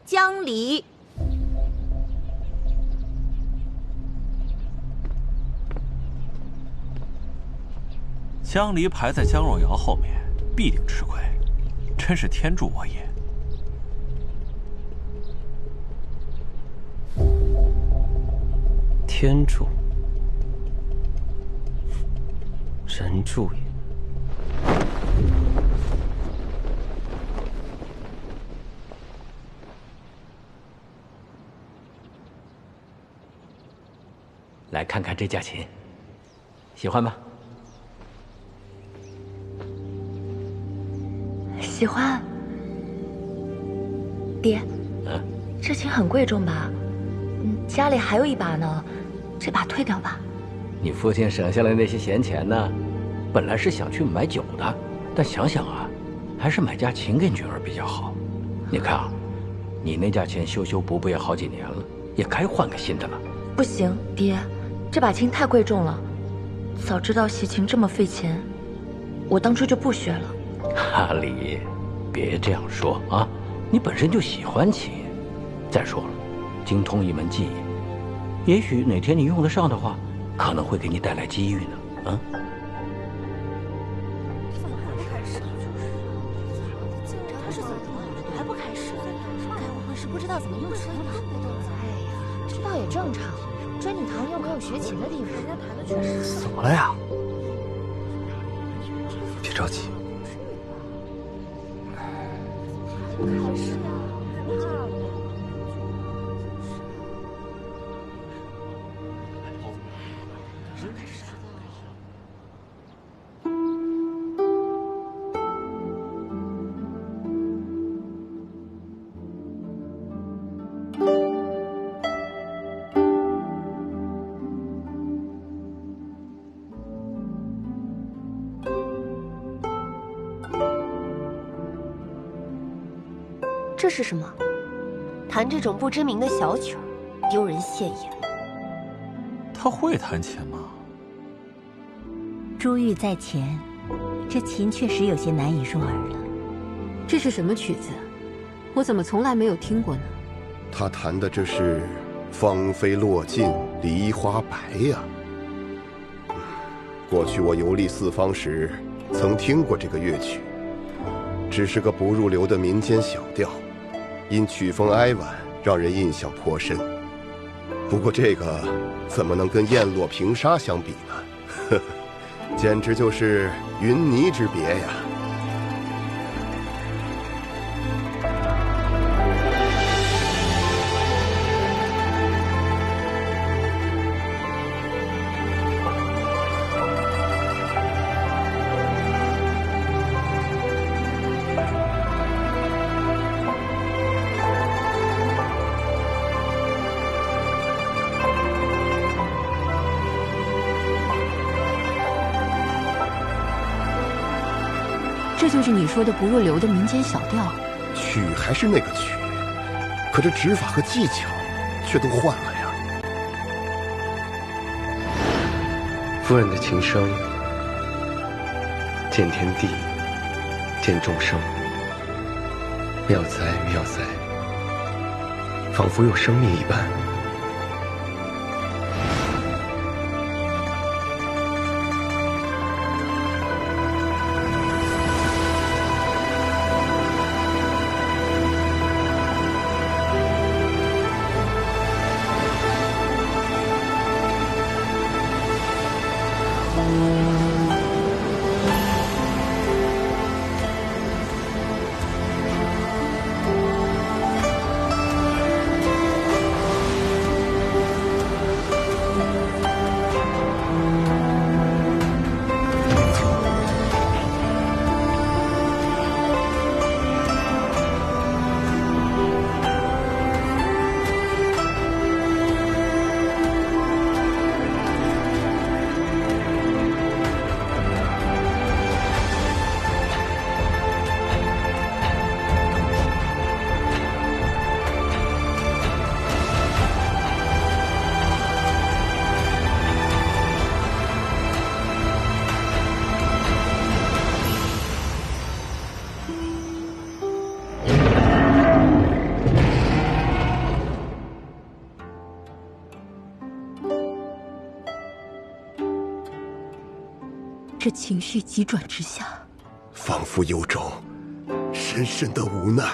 江离。江离排在江若瑶后面，必定吃亏，真是天助我也。天助，人助也。来看看这架琴，喜欢吗？喜欢。爹，这琴很贵重吧？家里还有一把呢，这把退掉吧。你父亲省下来那些闲钱呢，本来是想去买酒的，但想想啊，还是买架琴给女儿比较好。你看啊，你那架琴修修补补也好几年了，也该换个新的了。不行，爹，这把琴太贵重了。早知道习琴这么费钱，我当初就不学了。哈里，别这样说啊！你本身就喜欢琴，再说了，精通一门技艺，也许哪天你用得上的话，可能会给你带来机遇呢。啊！怎么还不开始？他是怎么了？还不开始？该不会是不知道怎么用琴吧？哎呀，这倒也正常。追女堂又没有学琴的地方，人家弹的确实。怎么了呀？别着急。开始呀，这是什么？弹这种不知名的小曲儿，丢人现眼。他会弹琴吗？珠玉在前，这琴确实有些难以入耳了。这是什么曲子？我怎么从来没有听过呢？他弹的这是“芳菲落尽梨花白”呀。过去我游历四方时，曾听过这个乐曲，只是个不入流的民间小调。因曲风哀婉，让人印象颇深。不过这个怎么能跟燕落平沙相比呢？呵呵，简直就是云泥之别呀！这就是你说的不入流的民间小调。曲还是那个曲，可这指法和技巧却都换了呀。夫人的琴声，见天地，见众生，妙哉妙哉，仿佛有生命一般。这情绪急转直下，仿佛有种深深的无奈。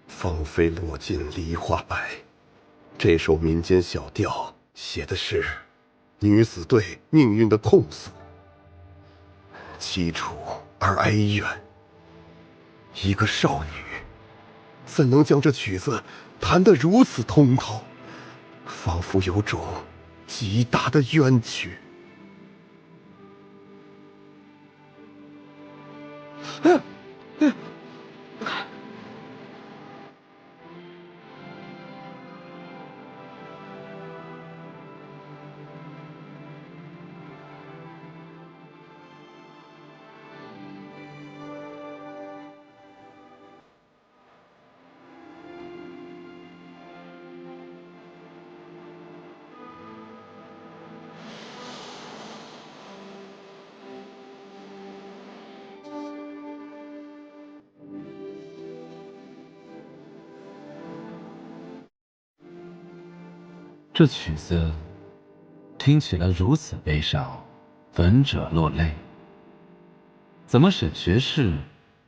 芳菲落尽梨花白。这首民间小调写的是女子对命运的控诉，凄楚而哀怨。一个少女，怎能将这曲子弹得如此通透？仿佛有种极大的冤屈。这曲子听起来如此悲伤，闻者落泪。怎么沈学士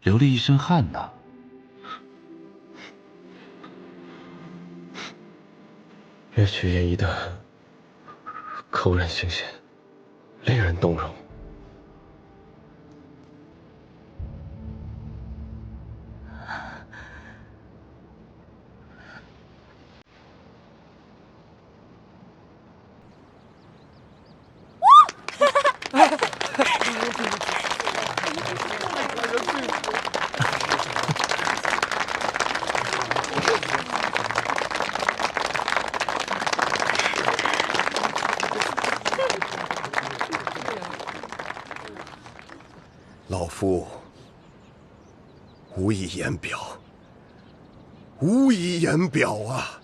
流了一身汗呢？乐曲演绎的扣人心弦，令人动容。老夫无以言表，无以言表啊！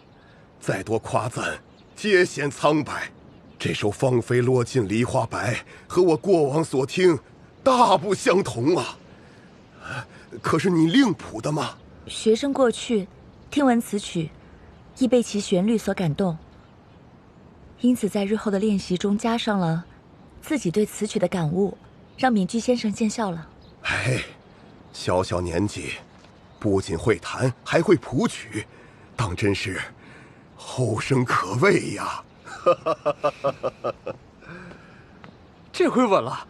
再多夸赞，皆显苍白。这首《芳菲落尽梨花白》和我过往所听大不相同啊！可是你另谱的吗？学生过去听闻此曲，亦被其旋律所感动，因此在日后的练习中加上了自己对此曲的感悟，让敏居先生见笑了。哎，小小年纪，不仅会弹，还会谱曲，当真是后生可畏呀！这回稳了。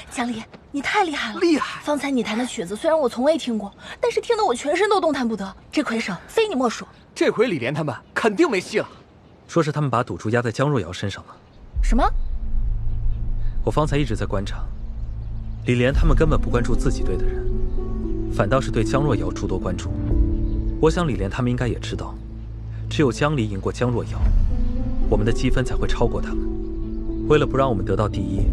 江离，你太厉害了！厉害！方才你弹的曲子虽然我从未听过，但是听得我全身都动弹不得。这魁首非你莫属。这回李莲他们肯定没戏了。说是他们把赌注压在江若瑶身上了。什么？我方才一直在观察，李莲他们根本不关注自己队的人，反倒是对江若瑶诸多关注。我想李莲他们应该也知道，只有江离赢过江若瑶，我们的积分才会超过他们。为了不让我们得到第一，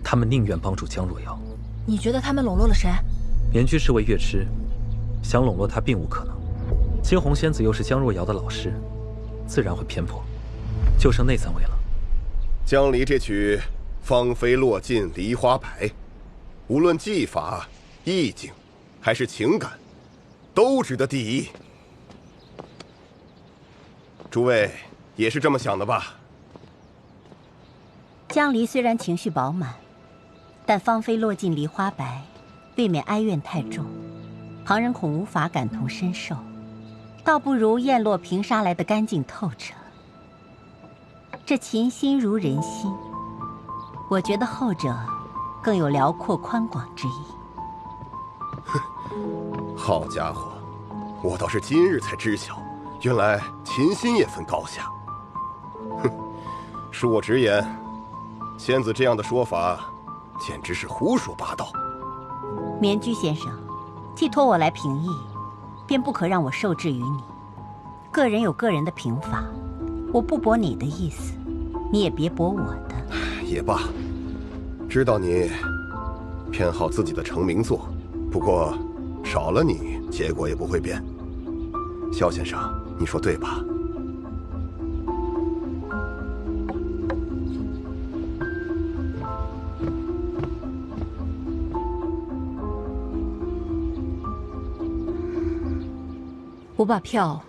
他们宁愿帮助江若瑶。你觉得他们笼络了谁？棉居是位乐痴，想笼络他并无可能。青红仙子又是江若瑶的老师，自然会偏颇。就剩那3位了。江离这曲《芳菲落尽梨花白》，无论技法、意境，还是情感，都值得第一。诸位也是这么想的吧？江离虽然情绪饱满，但芳菲落尽梨花白，未免哀怨太重，旁人恐无法感同身受，倒不如燕落平沙来的干净透彻。这琴心如人心，我觉得后者更有辽阔宽广之意。好家伙，我倒是今日才知晓，原来琴心也分高下。哼，恕我直言，仙子这样的说法，简直是胡说八道。棉居先生，既托我来评议，便不可让我受制于你。个人有个人的评法，我不驳你的意思，你也别驳我的。也罢，知道你偏好自己的成名作，不过少了你，结果也不会变。萧先生，你说对吧？我把票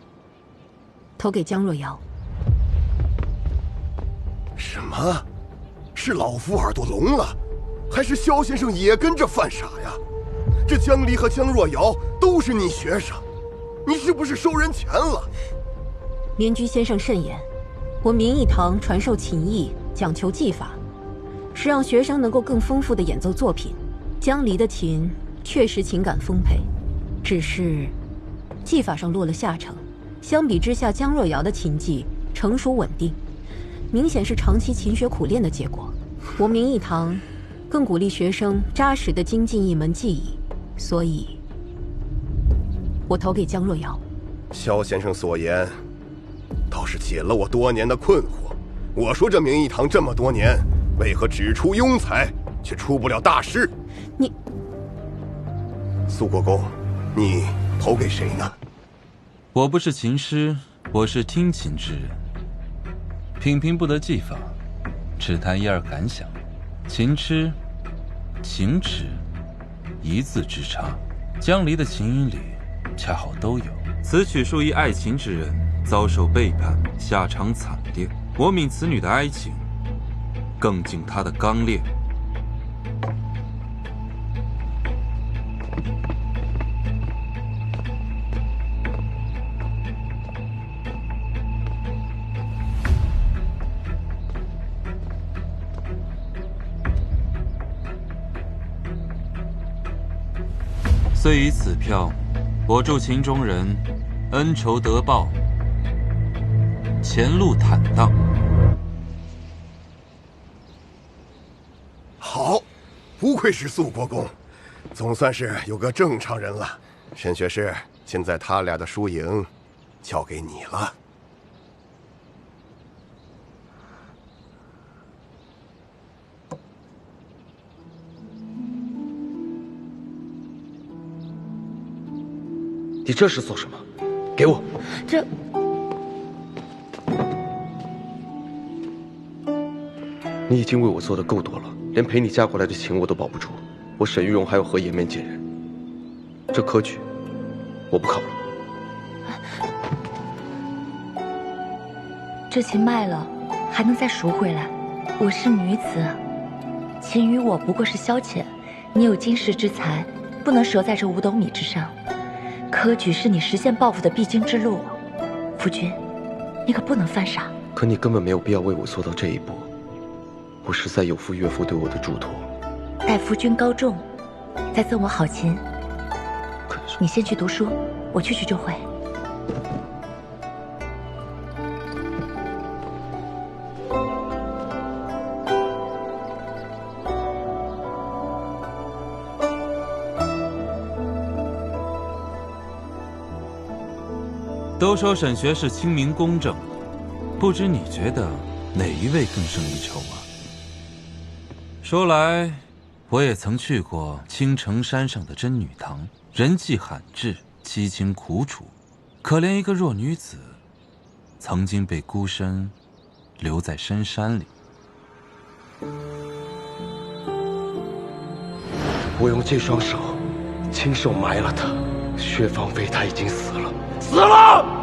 投给江若瑶。什么？是老夫耳朵聋了，还是萧先生也跟着犯傻呀？这江离和江若瑶都是你学生，你是不是收人钱了？棉居先生慎言，我明义堂传授琴艺，讲求技法，是让学生能够更丰富地演奏作品。江离的琴确实情感丰沛，只是技法上落了下乘。相比之下，江若瑶的琴技成熟稳定，明显是长期勤学苦练的结果。我明义堂更鼓励学生扎实地精进一门技艺，所以我投给江若瑶。萧先生所言倒是解了我多年的困惑。我说这明义堂这么多年，为何只出庸才，却出不了大师？你苏国公，你投给谁呢？我不是琴师，我是听琴之人，品评不得技法，只谈一二感想。琴痴、情痴，一字之差。江离的琴音里恰好都有。此曲数以爱情之人遭受背叛，下场惨烈。我悯此女的哀情，更敬她的刚烈。遂以此票，我助秦中人恩仇得报，前路坦荡。好，不愧是肃国公，总算是有个正常人了。沈学士，现在他俩的输赢交给你了。你这是做什么？给我！这……你已经为我做的够多了，连陪你嫁过来的情我都保不住。我沈玉荣还要和颜面见人，这科举我不考了。这琴卖了，还能再赎回来。我是女子，琴与我不过是消遣。你有经世之才，不能折在这五斗米之上。科举是你实现抱负的必经之路，夫君，你可不能犯傻。可你根本没有必要为我做到这一步，我实在有负岳父对我的嘱托。待夫君高中，再赠我好琴。你先去读书，我去就会。都说沈学士清明公正，不知你觉得哪一位更胜一筹啊？说来，我也曾去过青城山上的真女堂，人迹罕至，凄清苦楚，可怜一个弱女子，曾经被孤身留在深山里。我用这双手亲手埋了她，薛芳菲她已经死了，死了！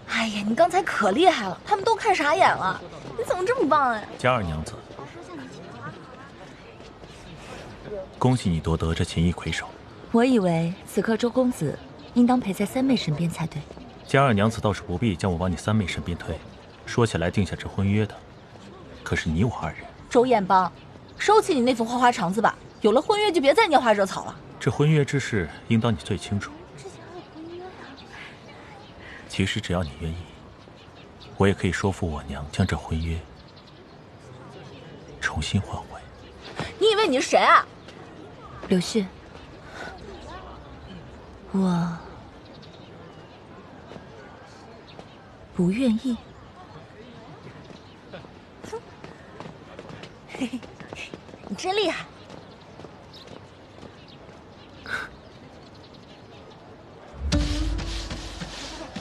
哎呀，你刚才可厉害了，他们都看傻眼了。你怎么这么棒呀？嘉二娘子，恭喜你夺得这秦艺魁首。我以为此刻周公子应当陪在三妹身边才对。嘉二娘子倒是不必将我往你三妹身边推。说起来，定下这婚约的，可是你我二人。周彦邦，收起你那副花花肠子吧。有了婚约，就别再拈花惹草了。这婚约之事，应当你最清楚。其实只要你愿意，我也可以说服我娘将这婚约重新换回。你以为你是谁啊？柳絮，我不愿意。哼，嘿嘿，你真厉害。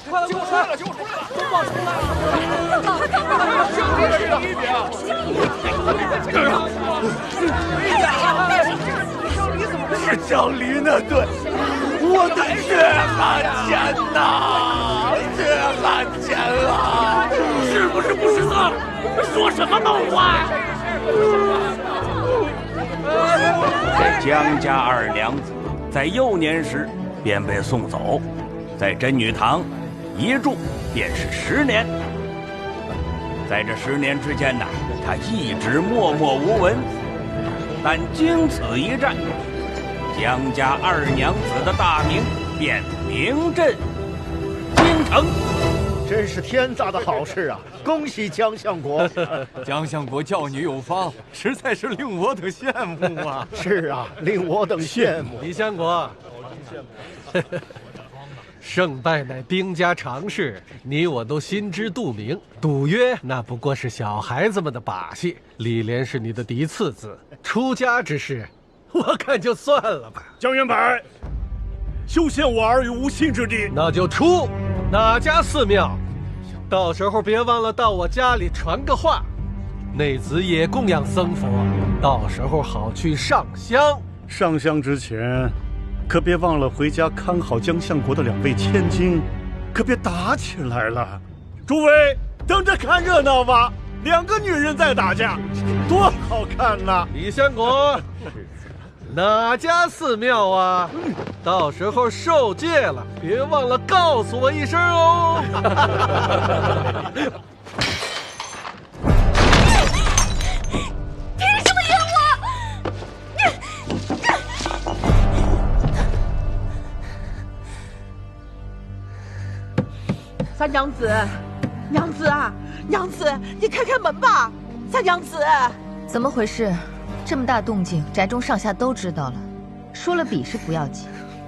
快来！救我出来了！救我出来了！东宝出来了！快看！救命！救命！张离那对，我的血汗钱呐，血汗钱啊！是不是不识字？说什么梦话？这江家二娘子在幼年时便被送走，在真女堂一住便是10年。在这10年之间呢，她一直默默无闻，但经此一战，江家二娘子的大名便名震京城。真是天大的好事啊！恭喜江相国！江相国教女有方，实在是令我等羡慕啊！是啊，令我等羡慕。李相国，胜败乃兵家常事，你我都心知肚明。赌约那不过是小孩子们的把戏。李莲是你的嫡次子，出家之事，我看就算了吧。江元柏，休陷我儿于无心之地。那就出哪家寺庙？到时候别忘了到我家里传个话，内子也供养僧佛，到时候好去上香。上香之前，可别忘了回家看好江相国的2位千金，可别打起来了。诸位等着看热闹吧，2个女人在打架，多好看呐！李相国，哪家寺庙啊？到时候受戒了，别忘了告诉我一声哦。凭什么冤我？三娘子，娘子啊，娘子，你开开门吧！三娘子，怎么回事？这么大动静，宅中上下都知道了。输了比试不要紧，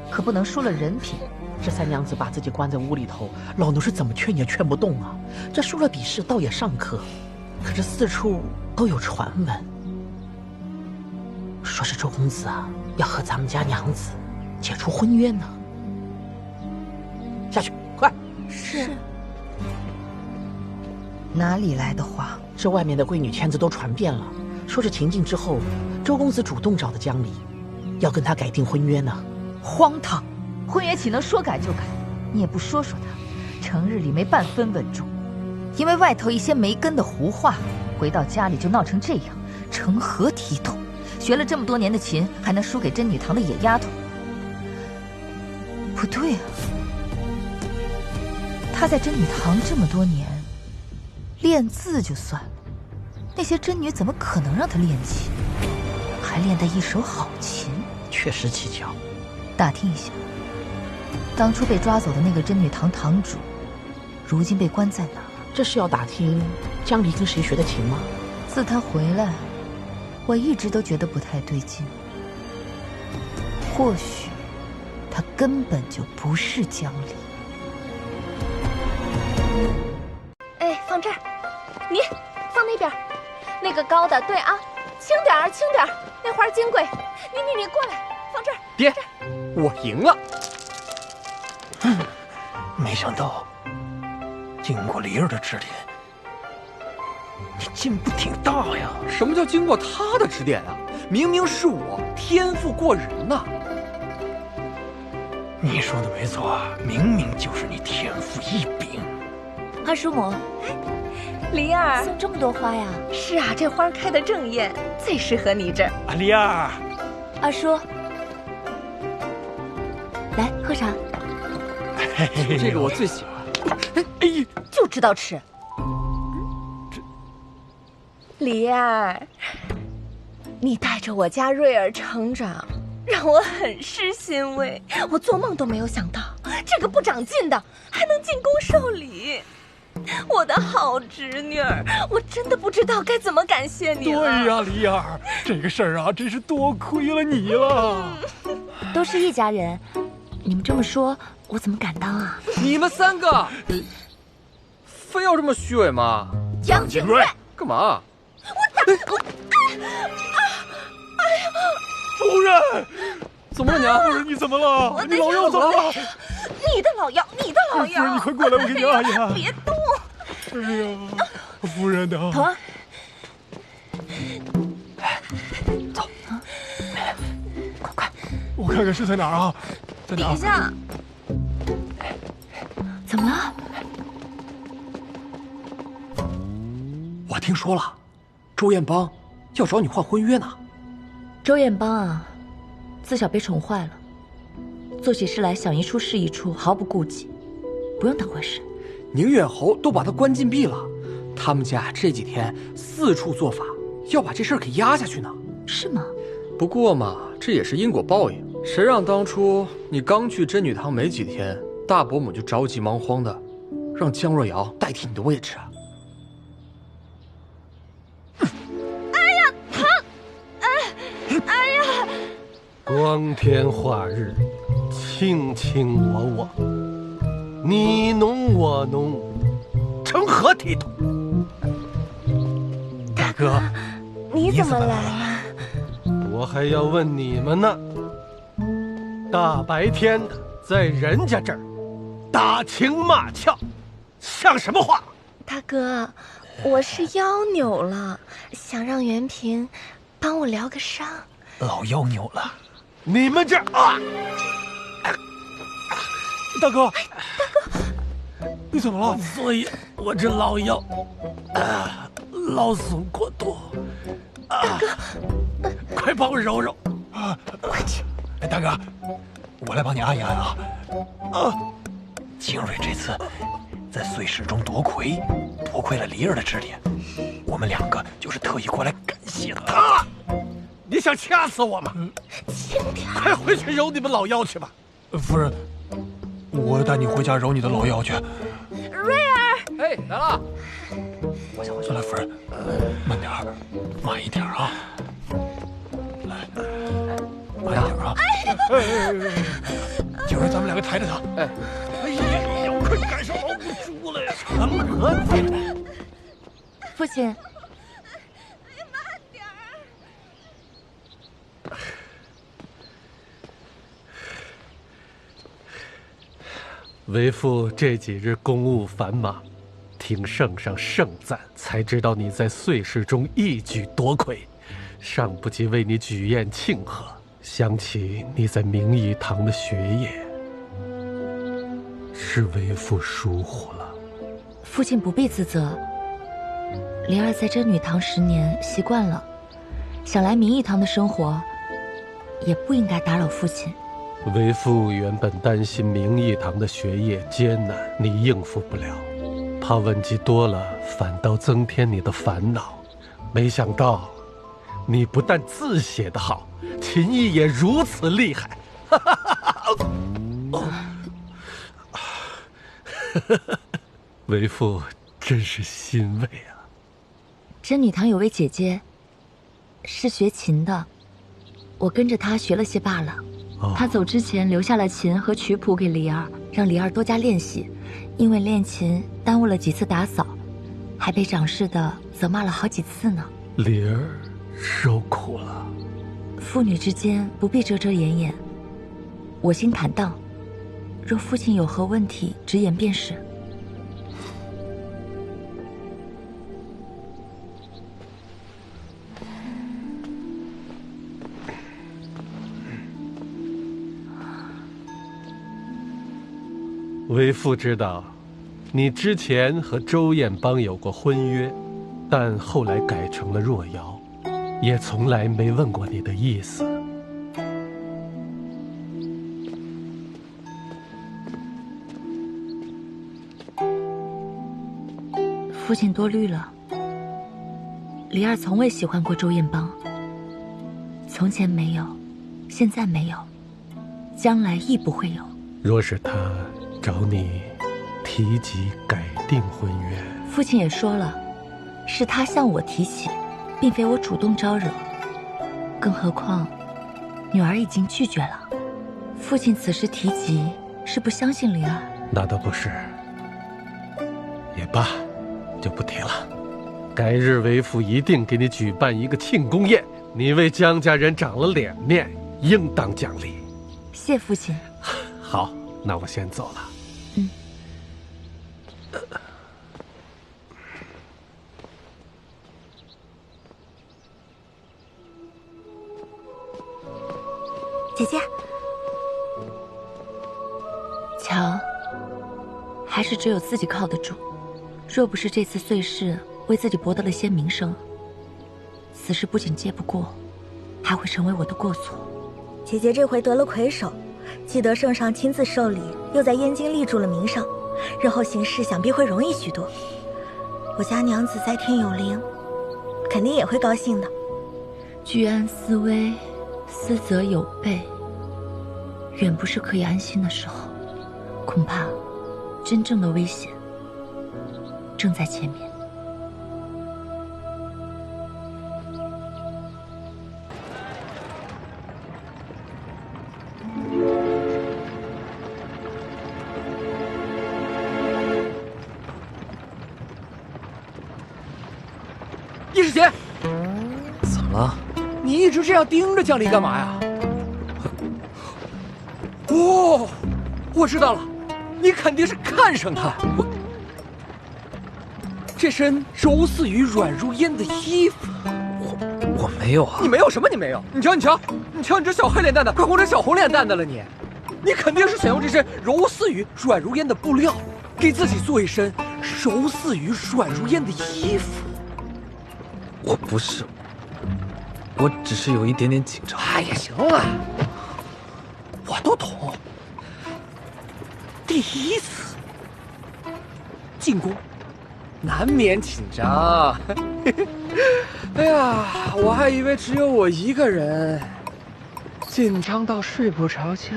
可不能输了人品。这三娘子把自己关在屋里头，老奴是怎么劝也劝不动啊。这输了比试倒也尚可，可这四处都有传闻，说是周公子啊要和咱们家娘子解除婚约呢。下去，快！是。哪里来的话？这外面的闺女圈子都传遍了，说是秦晋之后，周公子主动找的江离，要跟他改订婚约呢。荒唐！婚约岂能说改就改？你也不说说他，成日里没半分稳重，因为外头一些没根的胡话，回到家里就闹成这样，成何体统？学了这么多年的琴，还能输给真女堂的野丫头？不对啊，他在真女堂这么多年，练字就算了，那些真女怎么可能让他练琴？还练得一手好琴，确实蹊跷。打听一下，当初被抓走的那个真女堂堂主，如今被关在哪？这是要打听江离跟谁学的琴吗？自他回来，我一直都觉得不太对劲。或许他根本就不是江离。哎，放这儿，你放那边，那个高的，对啊，轻点儿，轻点儿，那花金贵，你过来，放这儿。爹，我赢了。没想到经过梨儿的指点，你进步挺大呀。什么叫经过他的指点啊？明明是我天赋过人呐。你说的没错，明明就是你天赋异禀。二叔母，梨儿送这么多花呀？是啊，这花开得正艳，最适合你这儿。梨儿，二叔，来喝啥？这个我最喜欢。哎呀，就知道吃。梨儿，你带着我家瑞儿成长，让我很是欣慰。我做梦都没有想到，这个不长进的还能进宫受礼。我的好侄女儿，我真的不知道该怎么感谢你了。对呀，梨儿，这个事儿啊，真是多亏了你了。都是一家人，你们这么说，我怎么敢当啊？你们3个，非要这么虚伪吗？江景瑞，干嘛？哎呀！夫人，怎么了娘？夫人你怎么了？你老幺怎么了？你的老幺，你的老幺！夫人你快过来，我给你按一按。别动！哎呀，夫人呐！头儿，走，快，我看看是在哪儿啊？在哪儿？底下。怎么了？我听说了，周彦邦要找你换婚约呢。周彦邦啊，自小被宠坏了，做起事来想一出是一出，毫不顾忌，不用当回事。宁远侯都把他关禁闭了，他们家这几天四处做法，要把这事儿给压下去呢。是吗？不过嘛，这也是因果报应。谁让当初你刚去真女堂没几天，大伯母就着急忙慌的，让江若瑶代替你的位置啊？光天化日，卿卿我我，你侬我侬，成何体统？大哥，你怎么来了？我还要问你们呢。大白天的，在人家这儿打情骂俏，像什么话？大哥，我是腰扭了，想让袁平帮我疗个伤。老腰扭了。你们这啊！大哥，你怎么了？所以我这老腰劳损过度。大哥，快帮我揉揉。快去！哎，大哥，我来帮你按一按啊。清蕊这次在碎石中夺魁，多亏了梨儿的指点，我们两个就是特意过来感谢他。你想掐死我吗？轻点，快回去揉你们老腰去吧。夫人，我带你回家揉你的老腰去。瑞儿，哎，来了。我想回去。来，夫人，慢点儿，慢一点啊。来，慢一点啊。一会儿咱们两个抬着他。哎呀，快赶上熬不住了呀！成何体统？父亲。为父这几日公务繁忙，听圣上盛赞，才知道你在岁事中一举夺魁，尚不及为你举宴庆贺。想起你在明义堂的学业，是为父疏忽了。父亲不必自责。灵儿在真女堂10年，习惯了，想来明义堂的生活，也不应该打扰父亲。为父原本担心明义堂的学业艰难，你应付不了，怕问题多了，反倒增添你的烦恼。没想到，你不但字写得好，琴艺也如此厉害。为父真是欣慰啊！真女堂有位姐姐，是学琴的，我跟着她学了些罢了。她走之前留下了琴和曲谱给梨儿，让梨儿多加练习，因为练琴耽误了几次打扫，还被长侍的责骂了好几次呢。梨儿受苦了。父女之间不必遮遮掩掩，我心坦荡，若父亲有何问题，直言便是。为父知道，你之前和周彦邦有过婚约，但后来改成了若瑶，也从来没问过你的意思。父亲多虑了，梨儿从未喜欢过周彦邦，从前没有，现在没有，将来亦不会有。若是他找你提及改定婚约，父亲也说了，是他向我提起，并非我主动招惹。更何况，女儿已经拒绝了。父亲此时提及，是不相信梨儿。那倒不是。也罢，就不提了。改日为父一定给你举办一个庆功宴，你为江家人长了脸面，应当奖励。谢父亲。好，那我先走了。姐姐，强，还是只有自己靠得住。若不是这次碎事为自己博得了些名声，此事不仅接不过，还会成为我的过错。姐姐这回得了魁首，既得圣上亲自受礼，又在燕京立住了名声，日后行事想必会容易许多。我家娘子在天有灵，肯定也会高兴的。居安思危，思则有备，远不是可以安心的时候。恐怕真正的危险正在前面。叶世贤，怎么了？你一直这样盯着江离干嘛呀？哦，我知道了，你肯定是看上他。这身柔似雨、软如烟的衣服，我没有啊！你没有什么？你没有？你瞧，你这小黑脸蛋的，快红成小红脸蛋的了你！你肯定是想用这身柔似雨、软如烟的布料，给自己做一身柔似雨、软如烟的衣服。我不是，我只是有一点点紧张。哎呀，行了，我都懂。第一次进宫，难免紧张。哎呀，我还以为只有我一个人紧张到睡不着觉。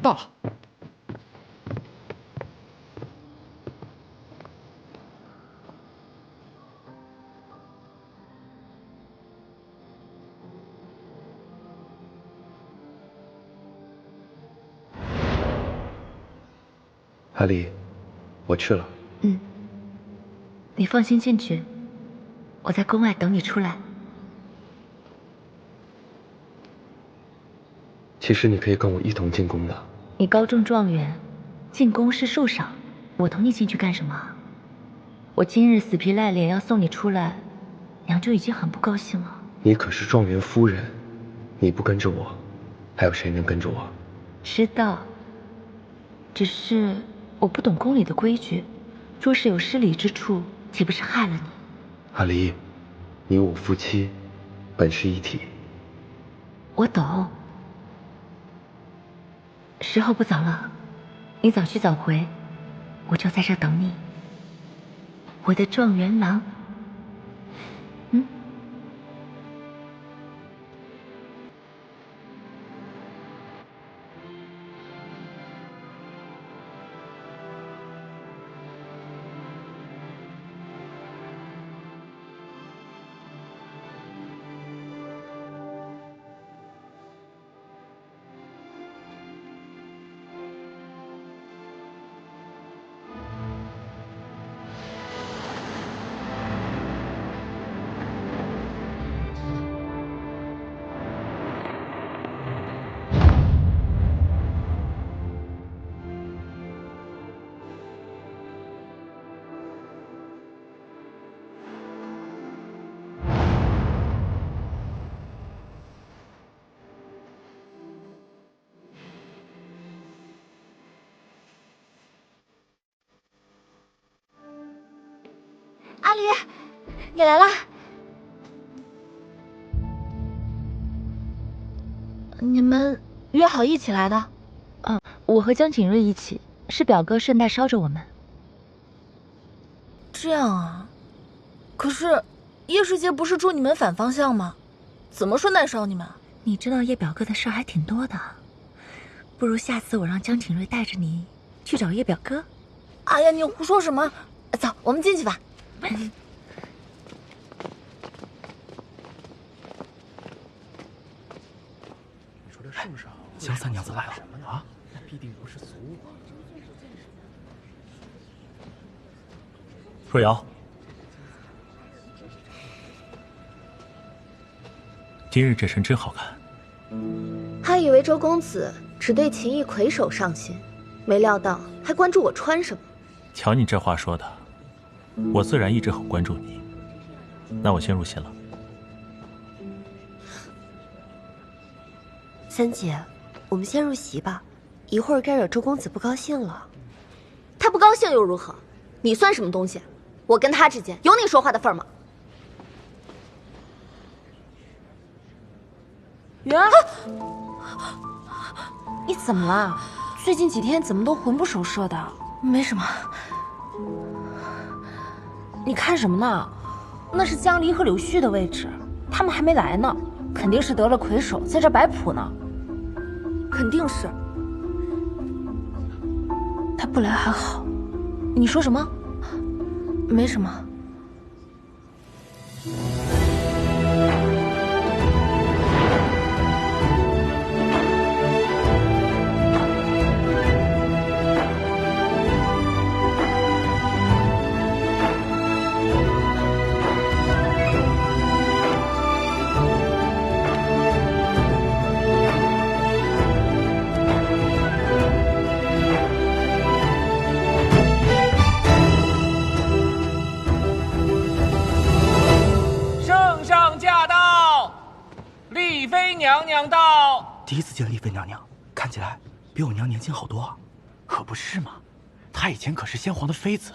到了。阿离，我去了。你放心进去，我在宫外等你出来。其实你可以跟我一同进宫的。你高中状元，进宫是树上，我同你进去干什么？我今日死皮赖脸要送你出来，娘就已经很不高兴了。你可是状元夫人，你不跟着我，还有谁能跟着我？知道，只是我不懂宫里的规矩，若是有失礼之处，岂不是害了你？阿离，你我夫妻，本是一体。我懂。时候不早了，你早去早回，我就在这等你，我的状元郎。阿离，你来啦！你们约好一起来的？我和江景睿一起，是表哥顺带捎着我们。这样啊？可是叶世杰不是住你们反方向吗？怎么顺带捎你们？你知道叶表哥的事儿还挺多的，不如下次我让江景睿带着你去找叶表哥。哎呀，你胡说什么？走，我们进去吧。你说这圣上，江三娘子来了啊？那必定不是俗物。若瑶，今日这身真好看。还以为周公子只对秦义魁首上心，没料到还关注我穿什么。瞧你这话说的，我自然一直很关注你。那我先入席了。三姐，我们先入席吧，一会儿该惹周公子不高兴了。他不高兴又如何？你算什么东西？我跟他之间有你说话的份吗？云儿，你怎么了？最近几天怎么都魂不守舍的？没什么。你看什么呢？那是江离和柳絮的位置，他们还没来呢，肯定是得了魁首，在这摆谱呢。肯定是。他不来还好。你说什么？没什么。娘娘到！第一次见丽妃娘娘，看起来比我娘年轻好多啊。可不是嘛，她以前可是先皇的妃子，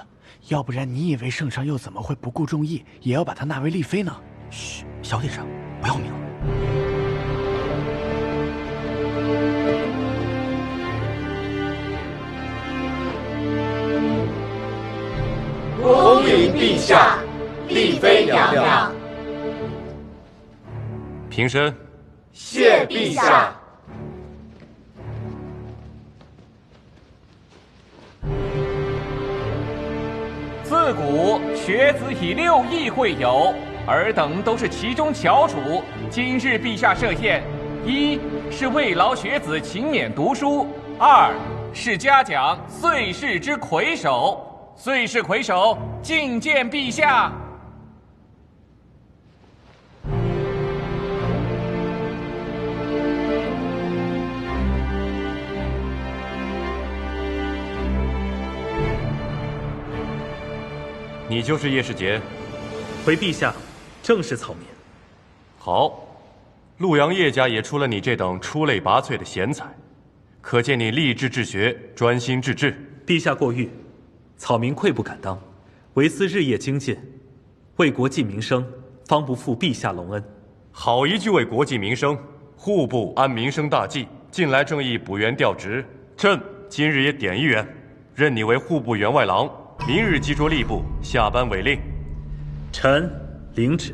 要不然你以为圣上又怎么会不顾众议，也要把她纳为丽妃呢？嘘，小点声，不要明了。恭迎陛下，丽妃娘娘。平身。谢陛下。自古学子以6艺会友，尔等都是其中翘楚。今日陛下设宴，一是慰劳学子勤勉读书，二是嘉奖岁氏之魁首。岁氏魁首，觐见陛下。你就是叶世杰，回陛下，正是草民。好，陆阳叶家也出了你这等出类拔萃的贤才，可见你立志治学，专心致志。陛下过誉，草民愧不敢当，唯思日夜精进，为国计民生，方不负陛下隆恩。好一句为国计民生，户部按民生大计，近来正议补员调职，朕今日也点一员，任你为户部员外郎。明日即着吏部下班违令。臣领旨，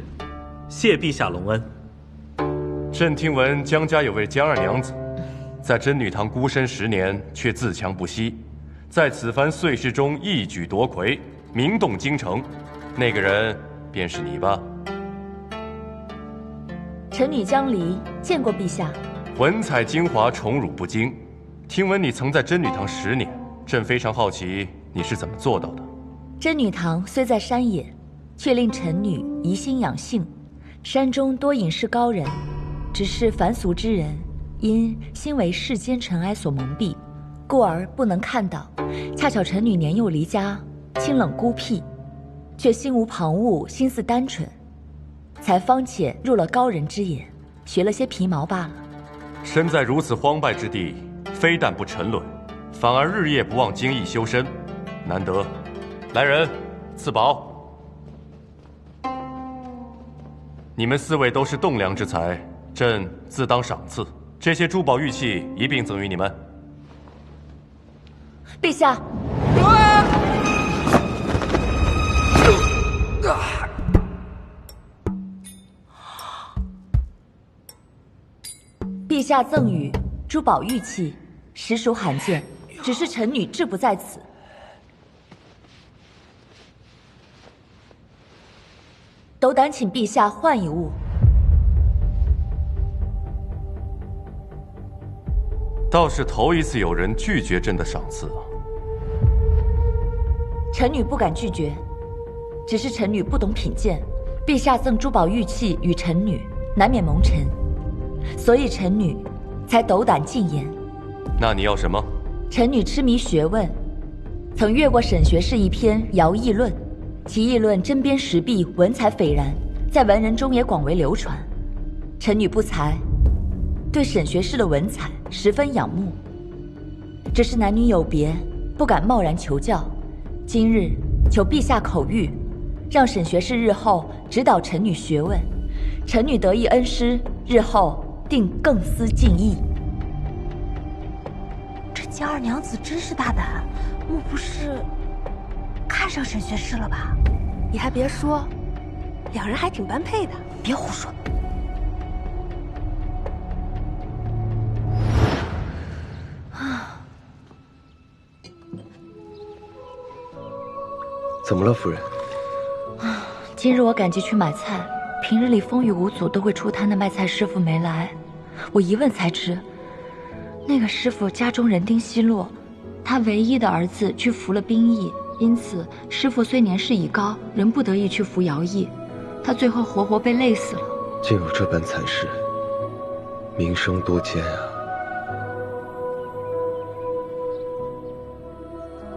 谢陛下隆恩。朕听闻江家有位江二娘子，在真女堂孤身10年，却自强不息，在此番岁试中一举夺魁，名动京城。那个人便是你吧？臣女江离见过陛下。文采精华，宠辱不惊。听闻你曾在真女堂10年，朕非常好奇。你是怎么做到的？真女堂虽在山野，却令臣女怡心养性。山中多隐士高人，只是凡俗之人，因心为世间尘埃所蒙蔽，故而不能看到。恰巧臣女年幼离家，清冷孤僻，却心无旁骛，心思单纯，才方且入了高人之眼，学了些皮毛罢了。身在如此荒败之地，非但不沉沦，反而日夜不忘精益修身。难得，来人，赐宝。你们4位都是栋梁之才，朕自当赏赐。这些珠宝玉器一并赠予你们。陛下，陛下赠予珠宝玉器，实属罕见，只是臣女志不在此。斗胆请陛下换一物。倒是头一次有人拒绝朕的赏赐啊！臣女不敢拒绝，只是臣女不懂品鉴。陛下赠珠宝玉器与臣女，难免蒙尘，所以臣女才斗胆进言。那你要什么？臣女痴迷学问，曾阅过沈学士一篇《尧议论》，其议论针砭时弊，文采斐然，在文人中也广为流传。臣女不才，对沈学士的文采十分仰慕，只是男女有别，不敢贸然求教。今日求陛下口谕，让沈学士日后指导臣女学问，臣女得一恩师，日后定更思进意。这江二娘子真是大胆，莫不是看上沈学士了吧？你还别说，两人还挺般配的。别胡说。怎么了，夫人？今日我赶集去买菜，平日里风雨无阻都会出摊的卖菜师傅没来，我一问才知，那个师傅家中人丁稀落，他唯一的儿子去服了兵役，因此师傅虽年事已高，仍不得已去服徭役，他最后活活被累死了。竟有这般惨事，名声多艰啊！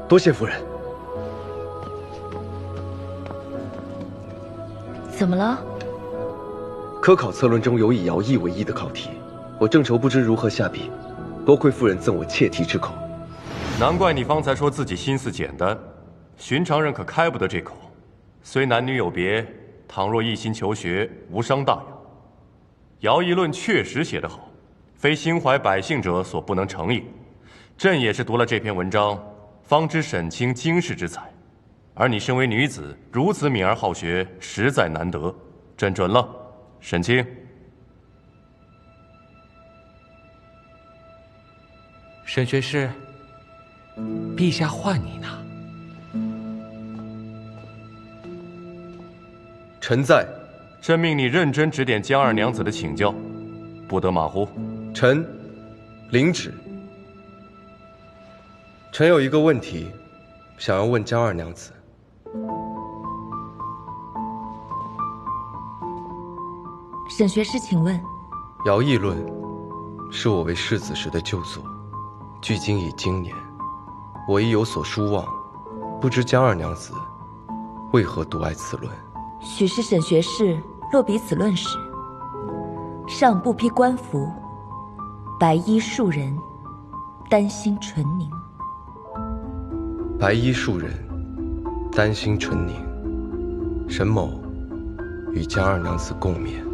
多谢夫人。怎么了？科考策论中有以徭役为一的考题，我正愁不知如何下笔，多亏夫人赠我切题之口。难怪你方才说自己心思简单，寻常人可开不得这口。虽男女有别，倘若一心求学，无伤大雅。徭役论确实写得好，非心怀百姓者所不能成也。朕也是读了这篇文章，方知沈清经世之才。而你身为女子，如此敏而好学，实在难得。朕准了，沈清。沈学士，陛下唤你呢。臣在。朕命你认真指点江二娘子的请教，不得马虎。臣领旨。臣有一个问题，想要问江二娘子。沈学士，请问。徭役论是我为世子时的旧作，距今已经年，我亦有所疏忘，不知江二娘子为何独爱此论？许是沈学士落笔此论时，上不披官服，白衣庶人，丹心纯凝。白衣庶人，丹心纯凝，沈某与江二娘子共勉。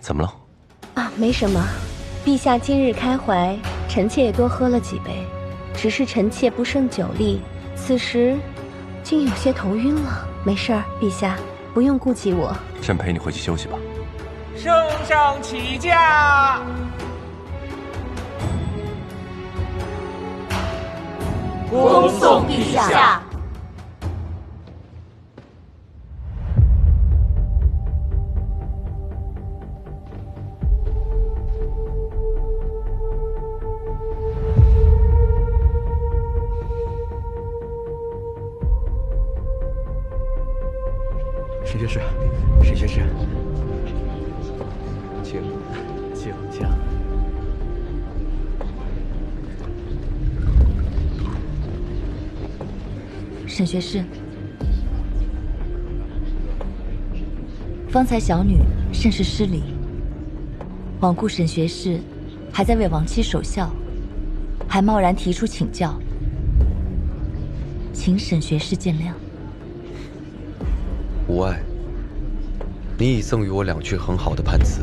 怎么了？啊，没什么。陛下今日开怀，臣妾也多喝了几杯，只是臣妾不胜酒力，此时竟有些头晕了。没事儿，陛下不用顾及我。朕陪你回去休息吧。圣上起驾！恭送陛下。沈学士，沈学士，请，请。沈学士，方才小女甚是失礼，罔顾沈学士还在为亡妻守孝，还贸然提出请教，请沈学士见谅。无碍，你已赠予我2句很好的判词。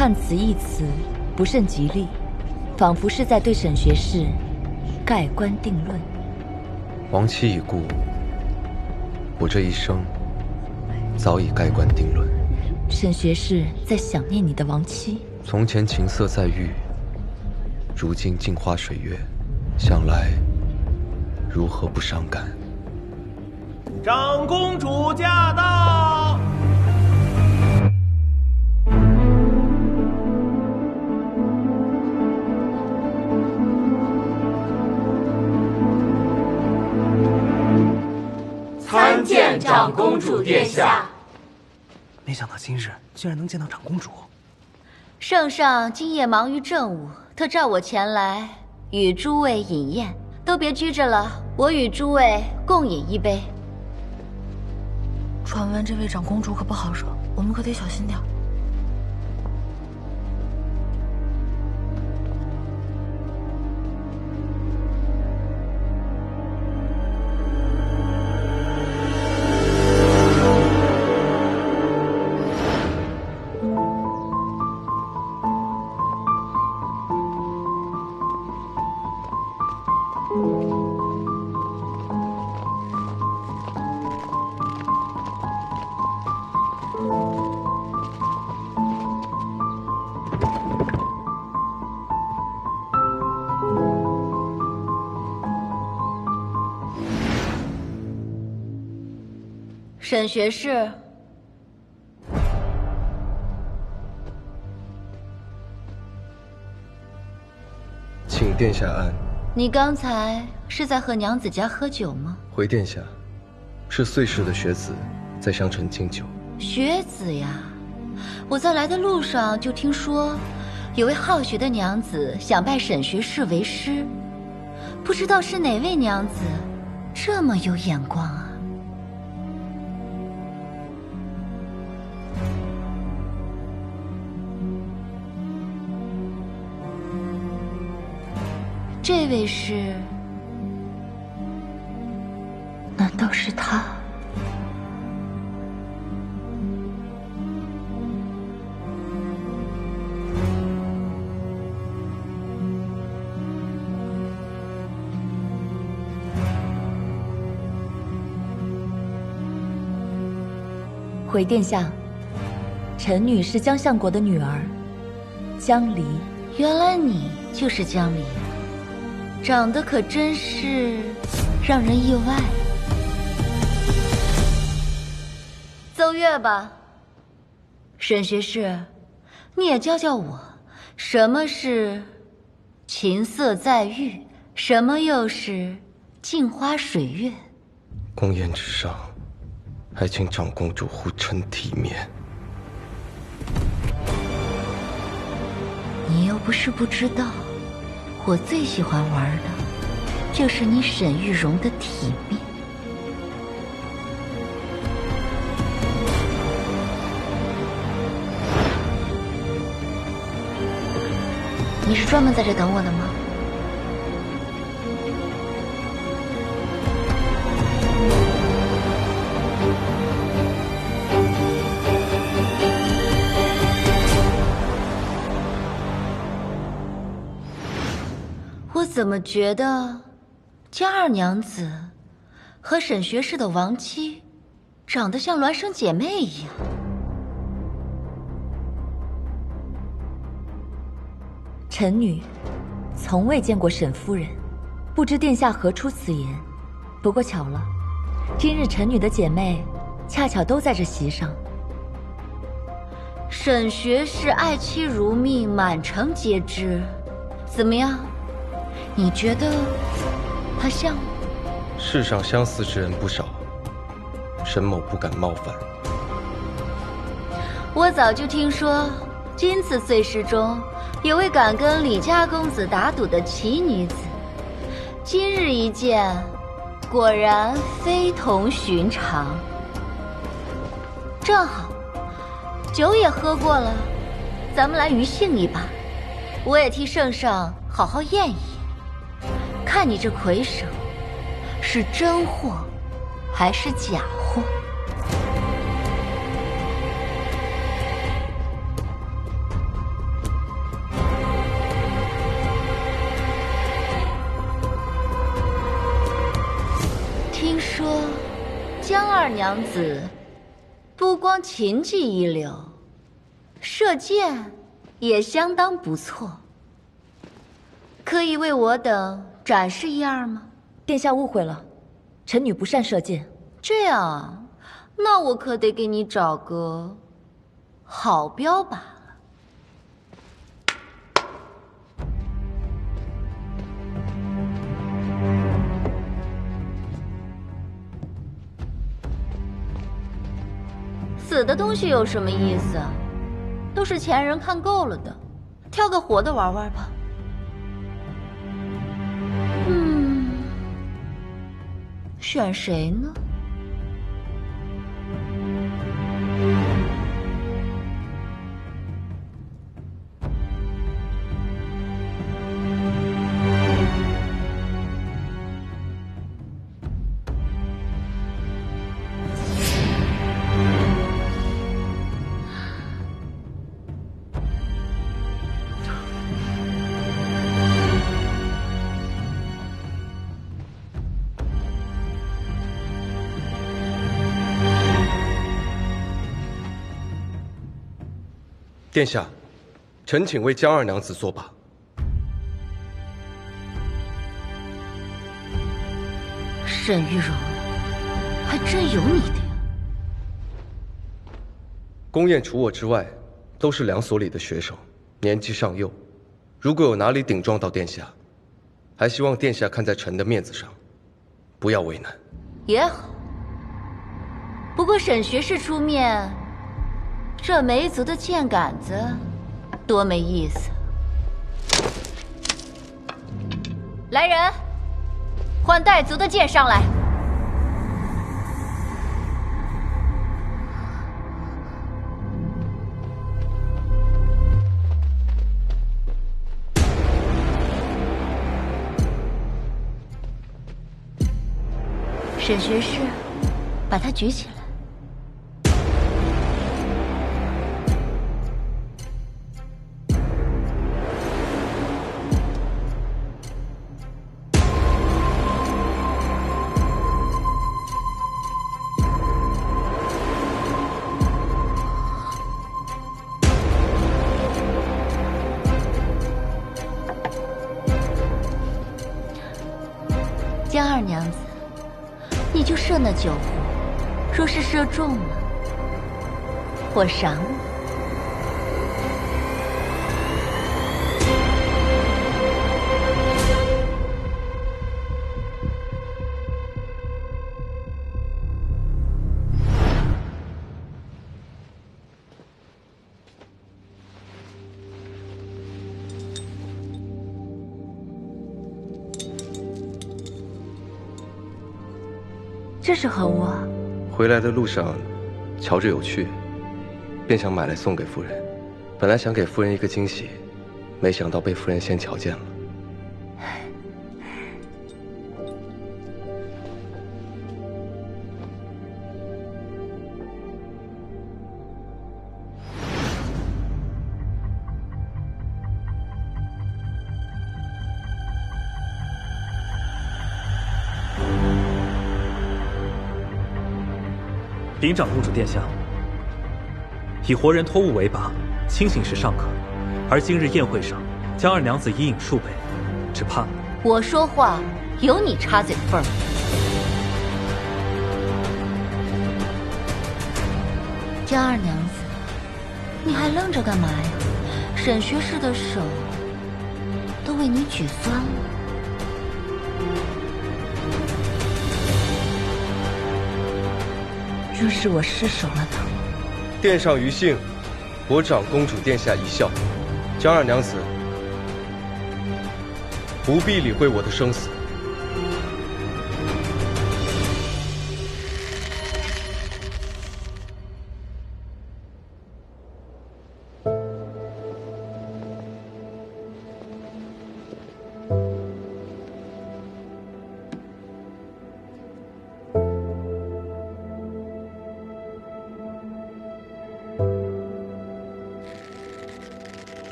判词一词不甚吉利，仿佛是在对沈学士盖棺定论。亡妻已故，我这一生早已盖棺定论。沈学士在想念你的亡妻。从前琴瑟在御，如今镜花水月，想来如何不伤感？长公主驾到！参见长公主殿下。没想到今日居然能见到长公主。圣上今夜忙于政务，特召我前来与诸位饮宴，都别拘着了，我与诸位共饮一杯。传闻这位长公主可不好惹，我们可得小心点。沈学士，请殿下安。你刚才是在和娘子家喝酒吗？回殿下，是岁氏的学子在向臣敬酒。学子呀，我在来的路上就听说，有位好学的娘子想拜沈学士为师，不知道是哪位娘子，这么有眼光啊！这位是？难道是他？回殿下，臣女是江相国的女儿，江离。原来你就是江离。长得可真是让人意外。奏乐吧，沈学士，你也教教我，什么是琴瑟在御，什么又是镜花水月？公宴之上，还请长公主护臣体面。你又不是不知道。我最喜欢玩的，就是你沈玉荣的体面。你是专门在这等我的吗？我怎么觉得江二娘子和沈学士的亡妻长得像孪生姐妹一样？臣女从未见过沈夫人，不知殿下何出此言。不过巧了，今日臣女的姐妹恰巧都在这席上。沈学士爱妻如命，满城皆知。怎么样？你觉得他像吗？世上相似之人不少，沈某不敢冒犯。我早就听说，今次岁时中有位敢跟李家公子打赌的奇女子，今日一见，果然非同寻常。正好，酒也喝过了，咱们来余兴一把。我也替圣上好好验一验。看你这魁首，是真货还是假货？说，江二娘子不光琴技一流，射箭也相当不错。可以为我等展示一二吗？殿下误会了，臣女不善射箭。这样啊，那我可得给你找个好标靶了。死的东西有什么意思啊？都是前人看够了的，挑个活的玩玩吧。选谁呢？殿下，臣请为江二娘子作罢。沈玉荣，还真有你的呀！宫宴除我之外，都是两所里的学生，年纪尚幼。如果有哪里顶撞到殿下，还希望殿下看在臣的面子上，不要为难。也好。不过沈学士出面，这梅族的箭杆子多没意思。来人，换岱族的箭上来。沈学士，把它举起来。江二娘子，你就射那9壶，若是射中了，我赏你。这是何物啊？回来的路上，瞧着有趣，便想买来送给夫人。本来想给夫人一个惊喜，没想到被夫人先瞧见了。禀长公主殿下，以活人托物为靶，清醒时尚可，而今日宴会上，江二娘子一饮数杯，只怕……我说话有你插嘴的份儿。江二娘子，你还愣着干嘛呀？沈学士的手都为你举酸了。若是我失手了呢？殿上余幸，我长公主殿下一笑。江二娘子，不必理会我的生死。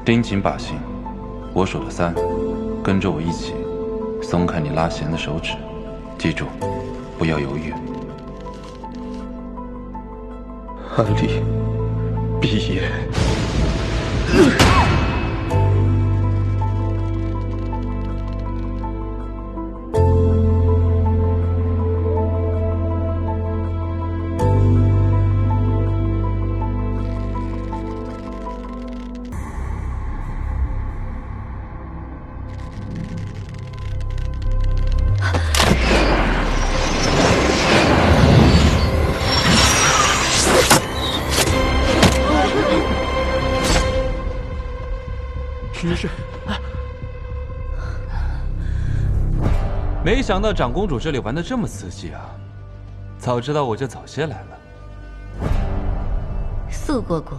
盯紧把心，我数到3，跟着我一起松开你拉弦的手指，记住，不要犹豫。安离，毕业。没事。没想到长公主这里玩的这么刺激啊！早知道我就早些来了。素国公，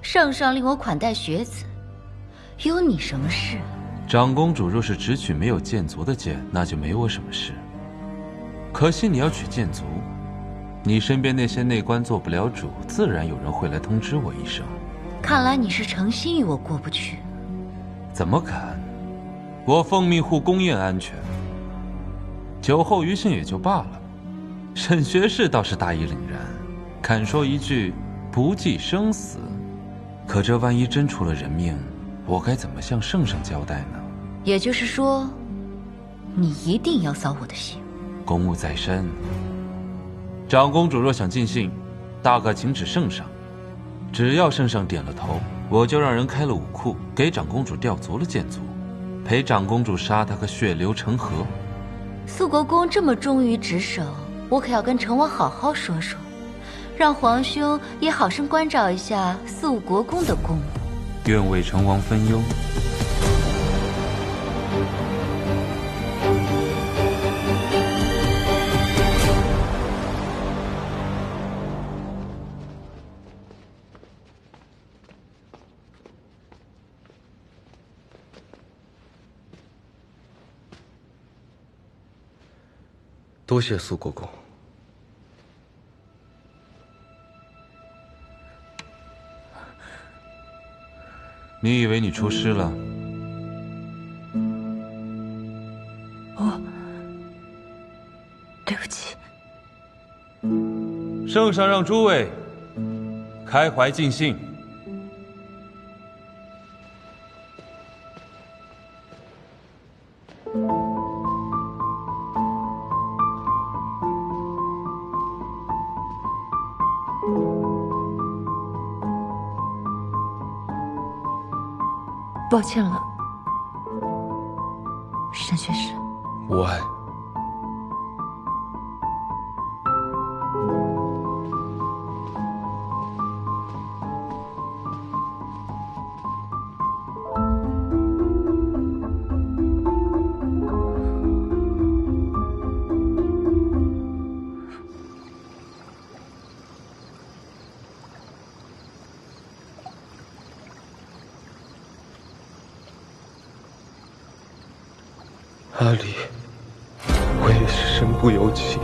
圣上令我款待学子，有你什么事？长公主若是只娶没有剑族的剑，那就没我什么事。可惜你要娶剑族，你身边那些内官做不了主，自然有人会来通知我一声。看来你是诚心与我过不去。怎么敢？我奉命护宫宴安全，酒后余兴也就罢了。沈学士倒是大义凛然，敢说一句不计生死。可这万一真出了人命，我该怎么向圣上交代呢？也就是说，你一定要扫我的兴。公务在身，长公主若想尽兴，大可请旨圣上。只要圣上点了头，我就让人开了武库，给长公主调足了剑族，陪长公主杀她个血流成河。素国公这么忠于职守，我可要跟成王好好说说，让皇兄也好生关照一下素国公的公务。愿为成王分忧。多谢苏国公。你以为你出师了？对不起。圣上让诸位开怀尽兴。抱歉了，沈学士。无碍。阿离，我也是身不由己。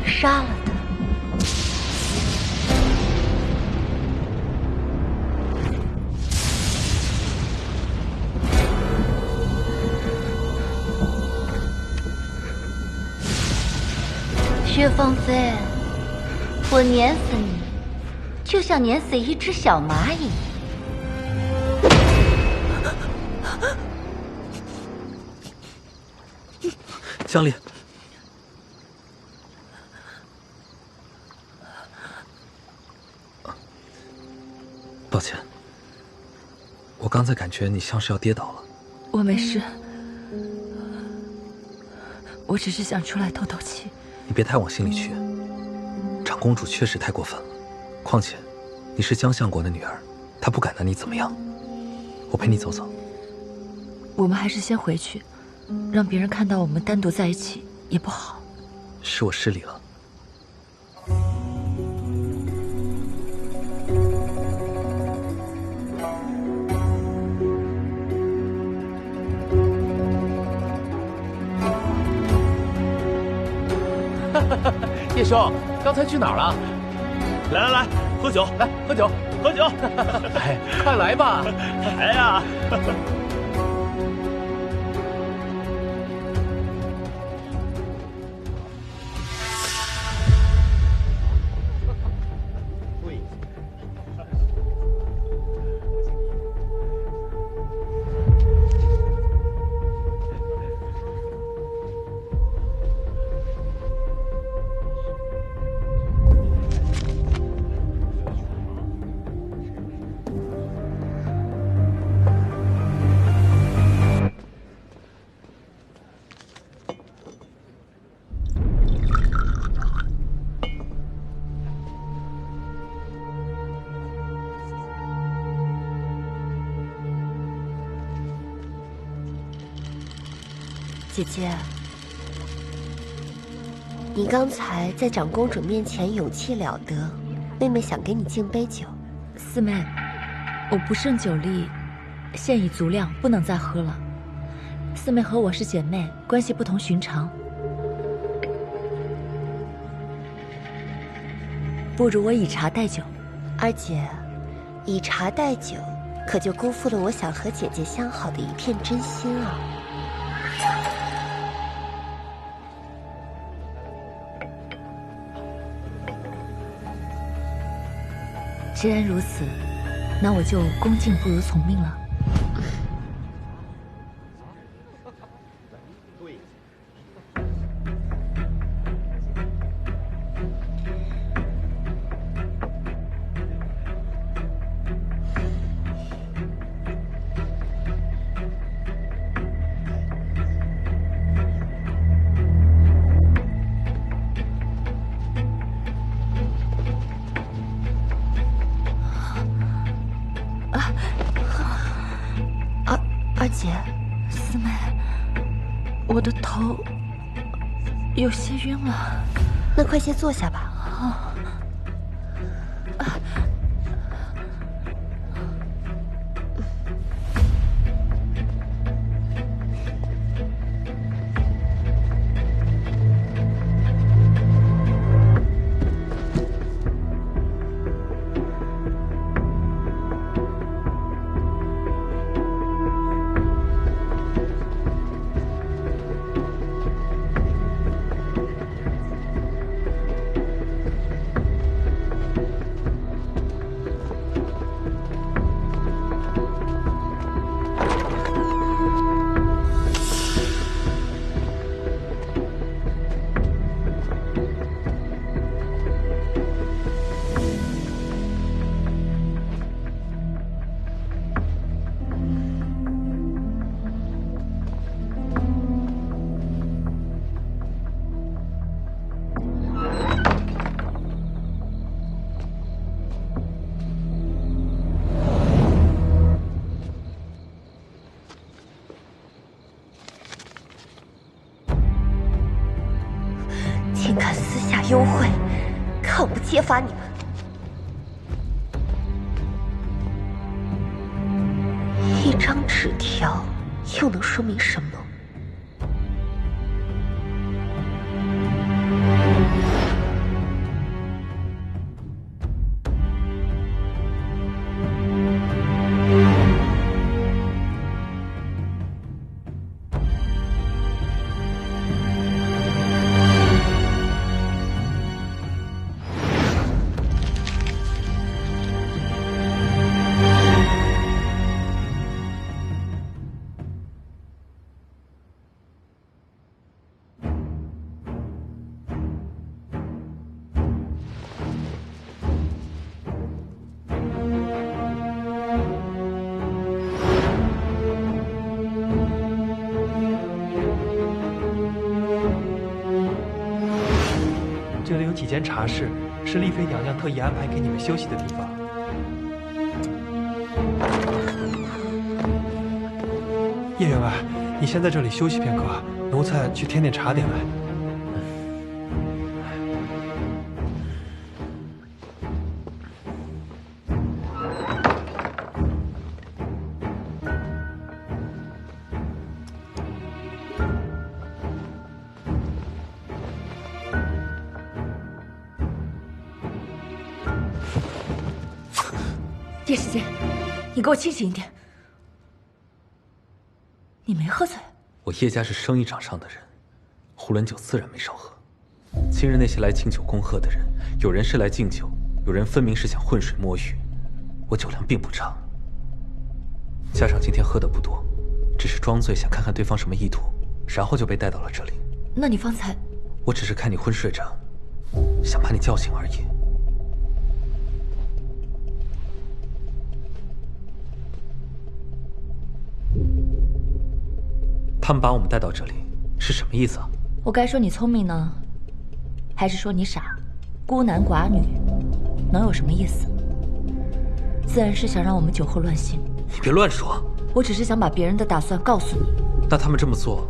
杀了他。薛芳菲，我碾死你，就像碾死一只小蚂蚁。江离，抱歉，我刚才感觉你像是要跌倒了。我没事，我只是想出来透透气。你别太往心里去，长公主确实太过分了。况且，你是江相国的女儿，她不敢拿你怎么样。我陪你走走。我们还是先回去，让别人看到我们单独在一起也不好。是我失礼了。叶兄，刚才去哪儿了？来来来，喝酒，来喝酒，喝酒！哎，快来吧！来呀！姐姐，你刚才在长公主面前勇气了得，妹妹想给你敬杯酒。四妹，我不胜酒力，现已足量，不能再喝了。四妹和我是姐妹，关系不同寻常，不如我以茶代酒。二姐，以茶代酒，可就辜负了我想和姐姐相好的一片真心啊！既然如此，那我就恭敬不如从命了。二姐，四妹，我的头有些晕了，那快些坐下吧。竟敢私下幽会，看我不揭发你们！一张纸条又能说明什么？这里有几间茶室，是丽妃娘娘特意安排给你们休息的地方。叶员外，你先在这里休息片刻，奴才去添点茶点来。叶时间，你给我清醒一点。你没喝醉？我叶家是生意场上的人，囫囵酒自然没少喝。今日那些来敬酒恭贺的人，有人是来敬酒，有人分明是想浑水摸鱼。我酒量并不差，加上今天喝的不多，只是装醉想看看对方什么意图，然后就被带到了这里。那你方才……我只是看你昏睡着，想把你叫醒而已。他们把我们带到这里是什么意思啊？我该说你聪明呢，还是说你傻？孤男寡女，能有什么意思？自然是想让我们酒后乱性。你别乱说，我只是想把别人的打算告诉你。那他们这么做，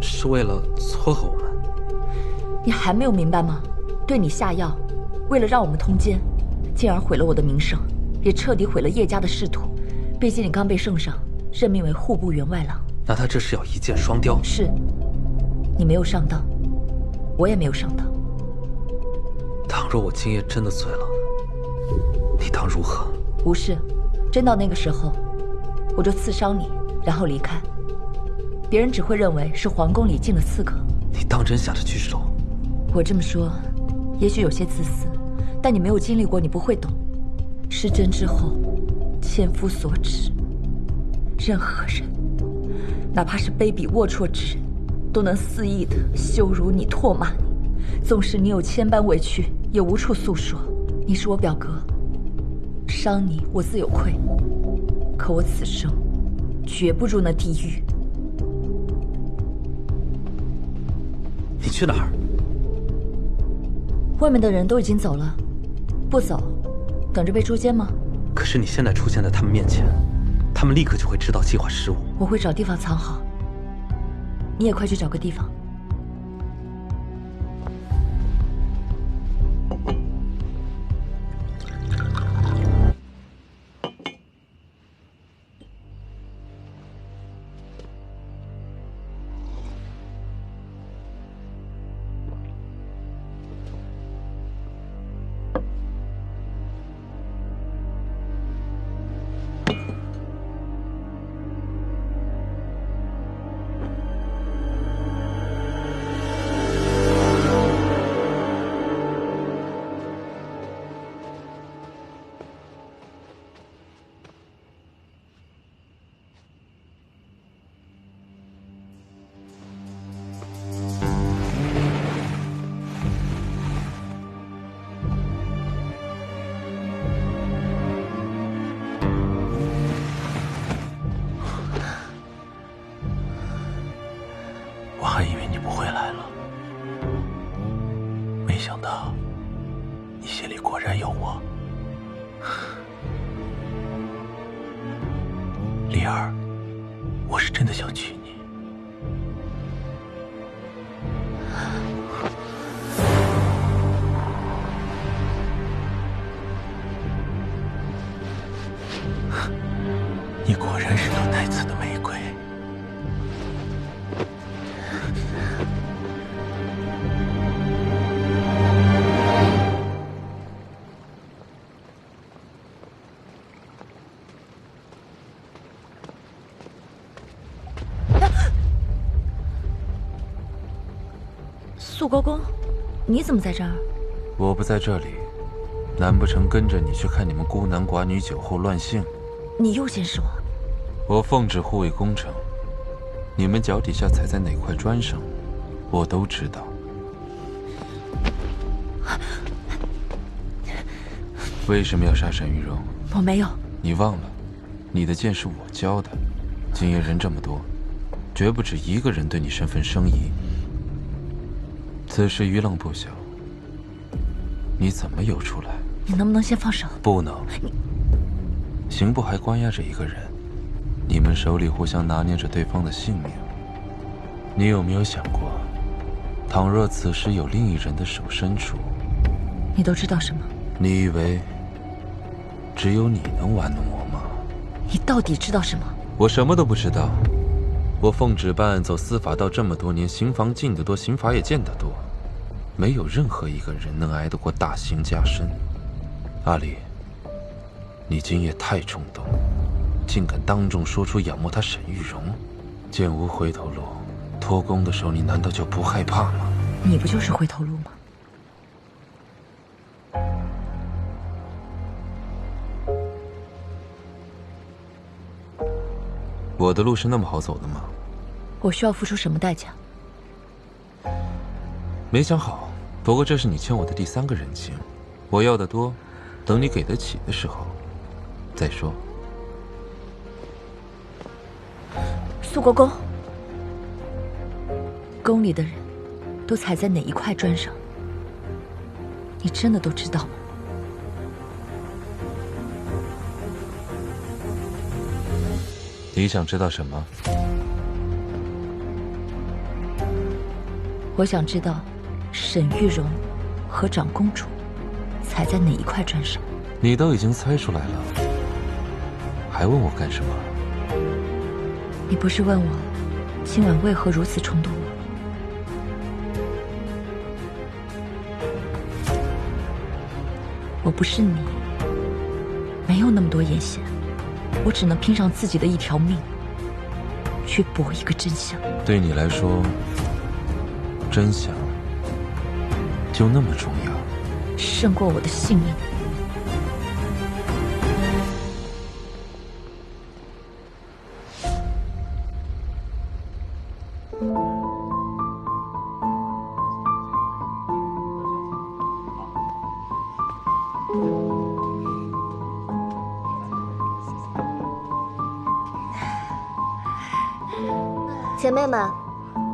是为了撮合我们？你还没有明白吗？对你下药，为了让我们通奸，进而毁了我的名声，也彻底毁了叶家的仕途。毕竟你刚被圣上任命为户部员外郎。那他这是要一箭双雕？是，你没有上当，我也没有上当。倘若我今夜真的醉了，你当如何？无事，真到那个时候，我就刺伤你，然后离开。别人只会认为是皇宫里进了刺客。你当真下得去手？我这么说，也许有些自私，但你没有经历过，你不会懂。失贞之后，千夫所指，任何人，哪怕是卑鄙龌龊之人，都能肆意的羞辱你、唾骂你。纵使你有千般委屈，也无处诉说。你是我表哥，伤你我自有愧，可我此生绝不入那地狱。你去哪儿？外面的人都已经走了，不走，等着被捉奸吗？可是你现在出现在他们面前，他们立刻就会知道计划失误。我会找地方藏好，你也快去找个地方。我还以为你不会来了，没想到你心里果然有我。丽儿，我是真的想娶你。你果然是朵带刺的玫瑰。肃国公，你怎么在这儿？我不在这里，难不成跟着你去看你们孤男寡女酒后乱性？你又监视我？我奉旨护卫宫城，你们脚底下踩在哪块砖上，我都知道。为什么要杀沈玉荣？我没有。你忘了，你的剑是我教的。今夜人这么多，绝不止一个人对你身份生疑。此时余浪不小，你怎么游出来？你能不能先放手？不能。刑部还关押着一个人，你们手里互相拿捏着对方的性命。你有没有想过，倘若此时有另一人的手伸出，你都知道什么？你以为只有你能玩弄我吗？你到底知道什么？我什么都不知道。我奉旨办案走司法道这么多年，刑房进得多，刑罚也见得多，没有任何一个人能挨得过大刑加身。阿离，你今夜太冲动，竟敢当众说出仰慕他沈玉容，剑无回头路，托公的时候你难道就不害怕吗？你不就是回头路吗？我的路是那么好走的吗？我需要付出什么代价？没想好，不过这是你欠我的第3个人情，我要的多，等你给得起的时候再说。苏国公，宫里的人都踩在哪一块砖上？你真的都知道吗？你想知道什么？我想知道沈玉容和长公主踩在哪一块砖上。你都已经猜出来了，还问我干什么？你不是问我今晚为何如此冲动吗？我不是你，没有那么多眼线，我只能拼上自己的一条命，去搏一个真相。对你来说，真相就那么重要？胜过我的性命。姐妹们，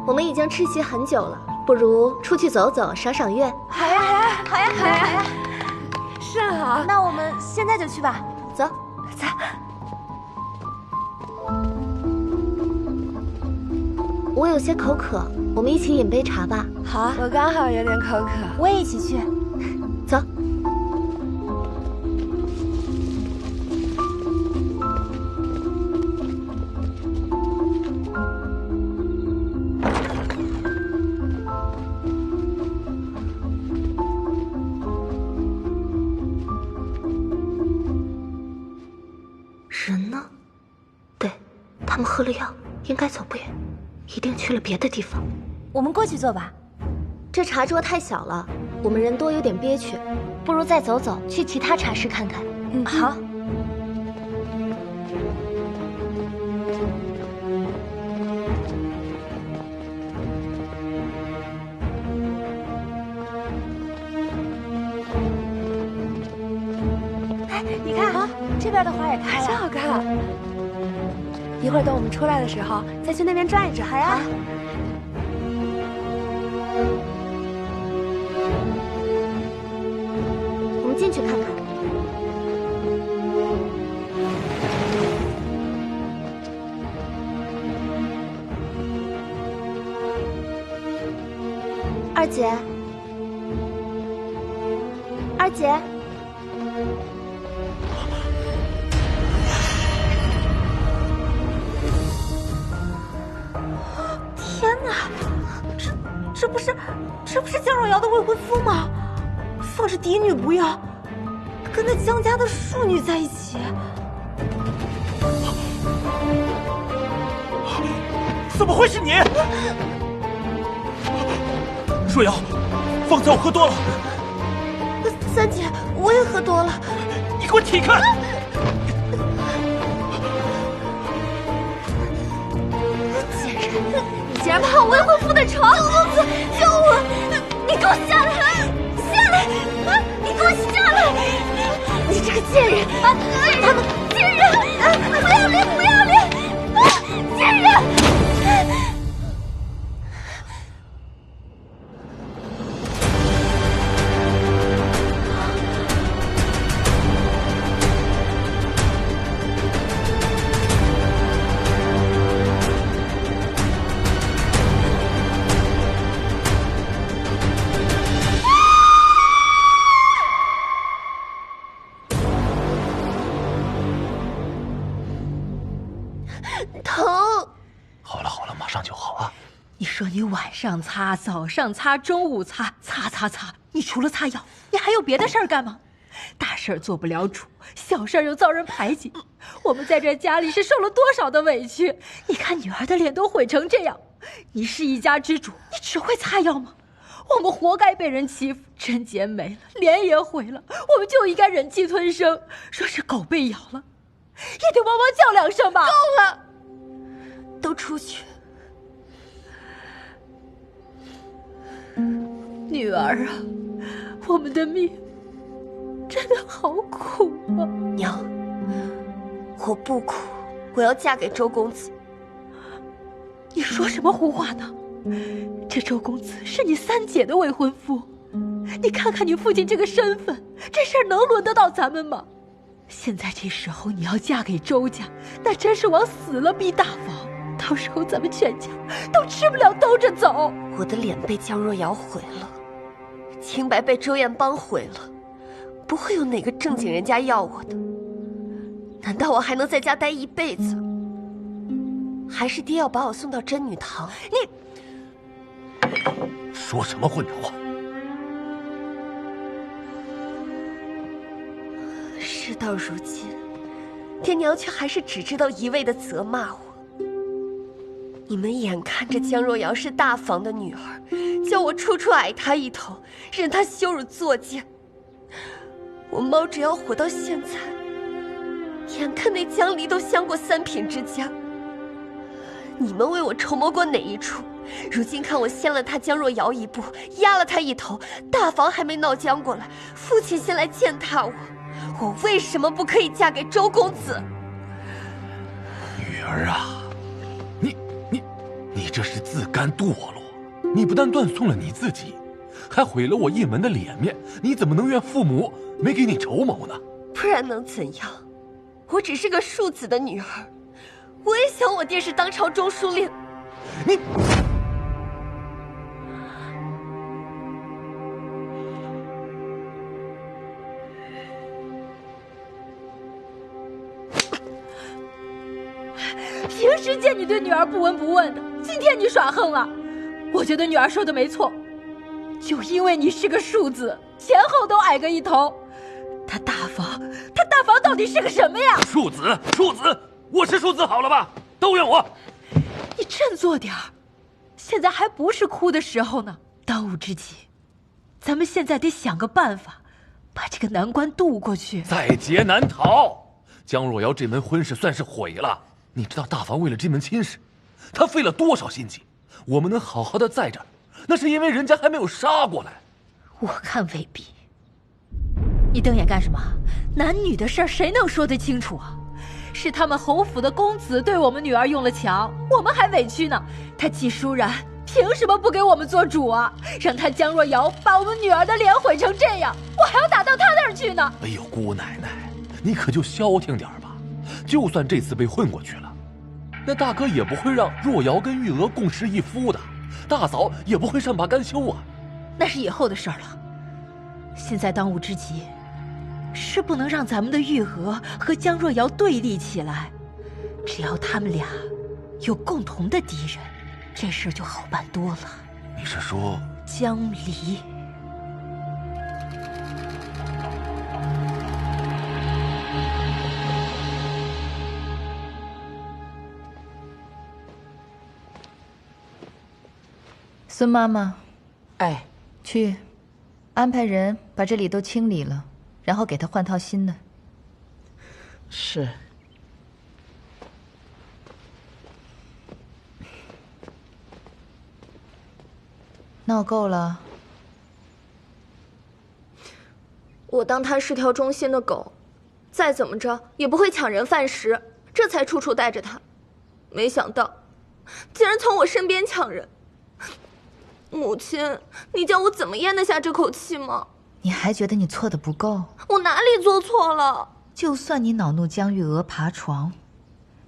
我们已经吃席很久了，不如出去走走，赏赏月。好呀，好呀，好呀，好呀，好呀！甚好，那我们现在就去吧。走，走。我有些口渴，我们一起饮杯茶吧。好啊，我刚好有点口渴，我也一起去。走。人呢？对，他们喝了药，应该走不远，一定去了别的地方。我们过去坐吧。这茶桌太小了，我们人多有点憋屈，不如再走走，去其他茶室看看。嗯，好。哎，你看啊，这边的花也开了，真好看。一会儿等我们出来的时候，再去那边转一转。好呀。我们进去看看。二姐，二姐。天哪，这不是江若瑶的未婚夫吗？放着嫡女不要，跟那江家的庶女在一起，怎么会是你？若瑶，方才我喝多了。三姐，我也喝多了。你给我起开！贱人，你竟然攀我未婚夫的床！救我！你给我下来！下来！你给我下来！你这个贱人！他们贱人！不要脸！不要脸！贱人！疼。好了好了，马上就好啊。你说你晚上擦，早上擦，中午擦，擦，你除了擦药，你还有别的事儿干吗？大事儿做不了主，小事儿又遭人排挤，我们在这家里是受了多少的委屈？你看女儿的脸都毁成这样，你是一家之主，你只会擦药吗？我们活该被人欺负，贞洁没了，脸也毁了，我们就应该忍气吞声。说是狗被咬了，也得汪汪叫两声吧。够了，都出去。女儿啊，我们的命真的好苦啊！娘，我不苦，我要嫁给周公子。你说什么胡话呢？这周公子是你三姐的未婚夫，你看看你父亲这个身份，这事儿能轮得到咱们吗？现在这时候你要嫁给周家，那真是往死了逼大王，到时候咱们全家都吃不了兜着走。我的脸被江若瑶毁了，清白被周艳邦毁了，不会有哪个正经人家要我的。难道我还能在家待一辈子？还是爹要把我送到真女堂？你说什么混账话！事到如今，爹娘却还是只知道一味的责骂我。你们眼看着江若瑶是大房的女儿，叫我处处矮她一头，任她羞辱作践。我猫只要活到现在，眼看那江离都相过三品之家。你们为我筹谋过哪一出？如今看我先了他江若瑶一步，压了他一头，大房还没闹僵过来，父亲先来践踏我，我为什么不可以嫁给周公子？女儿啊，你这是自甘堕落，你不但断送了你自己，还毁了我一门的脸面，你怎么能怨父母没给你筹谋呢？不然能怎样？我只是个庶子的女儿，我也想我爹是当朝中书令。你。平时见你对女儿不闻不问的，今天你耍横了。我觉得女儿说的没错，就因为你是个庶子，前后都矮个一头。他大房到底是个什么呀？庶子，我是庶子好了吧？都怨我。你振作点儿，现在还不是哭的时候呢。当务之急，咱们现在得想个办法，把这个难关渡过去。在劫难逃，江若瑶这门婚事算是毁了。你知道大房为了这门亲事，他费了多少心机？我们能好好的在这儿，那是因为人家还没有杀过来。我看未必。你瞪眼干什么？男女的事儿谁能说得清楚啊？是他们侯府的公子对我们女儿用了强，我们还委屈呢。他季舒然凭什么不给我们做主啊？让他江若瑶把我们女儿的脸毁成这样，我还要打到他那儿去呢。哎呦，姑奶奶，你可就消停点吧。就算这次被混过去了，那大哥也不会让若瑶跟玉娥共侍一夫的，大嫂也不会善罢甘休啊。那是以后的事儿了。现在当务之急是不能让咱们的玉娥和江若瑶对立起来，只要他们俩有共同的敌人，这事儿就好办多了。你是说江离？孙妈妈，哎，去安排人把这里都清理了，然后给他换套新的。是。闹够了？我当他是条忠心的狗，再怎么着也不会抢人饭食，这才处处带着他。没想到，竟然从我身边抢人。母亲，你叫我怎么咽得下这口气吗？你还觉得你错的不够？我哪里做错了？就算你恼怒江玉娥爬床，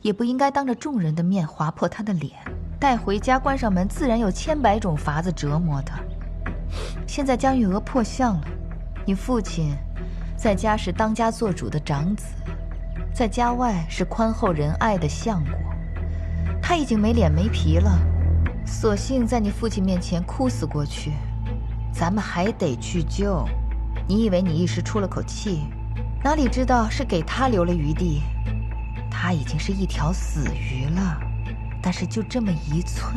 也不应该当着众人的面划破她的脸，带回家关上门，自然有千百种法子折磨她。现在江玉娥破相了，你父亲在家是当家做主的长子，在家外是宽厚仁爱的相国，他已经没脸没皮了，索性在你父亲面前哭死过去。咱们还得去救。你以为你一时出了口气，哪里知道是给他留了余地，他已经是一条死鱼了，但是就这么1寸，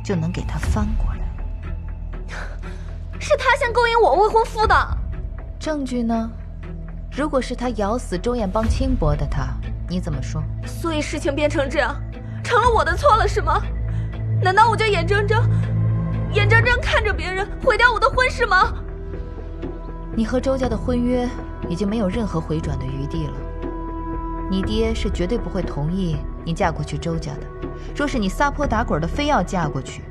就能给他翻过来。是他先勾引我未婚夫的。证据呢？如果是他咬死周艳邦轻薄的他，你怎么说？所以事情变成这样，成了我的错了是吗？难道我就眼睁睁看着别人毁掉我的婚事吗？你和周家的婚约已经没有任何回转的余地了。你爹是绝对不会同意你嫁过去周家的。若是你撒泼打滚的非要嫁过去，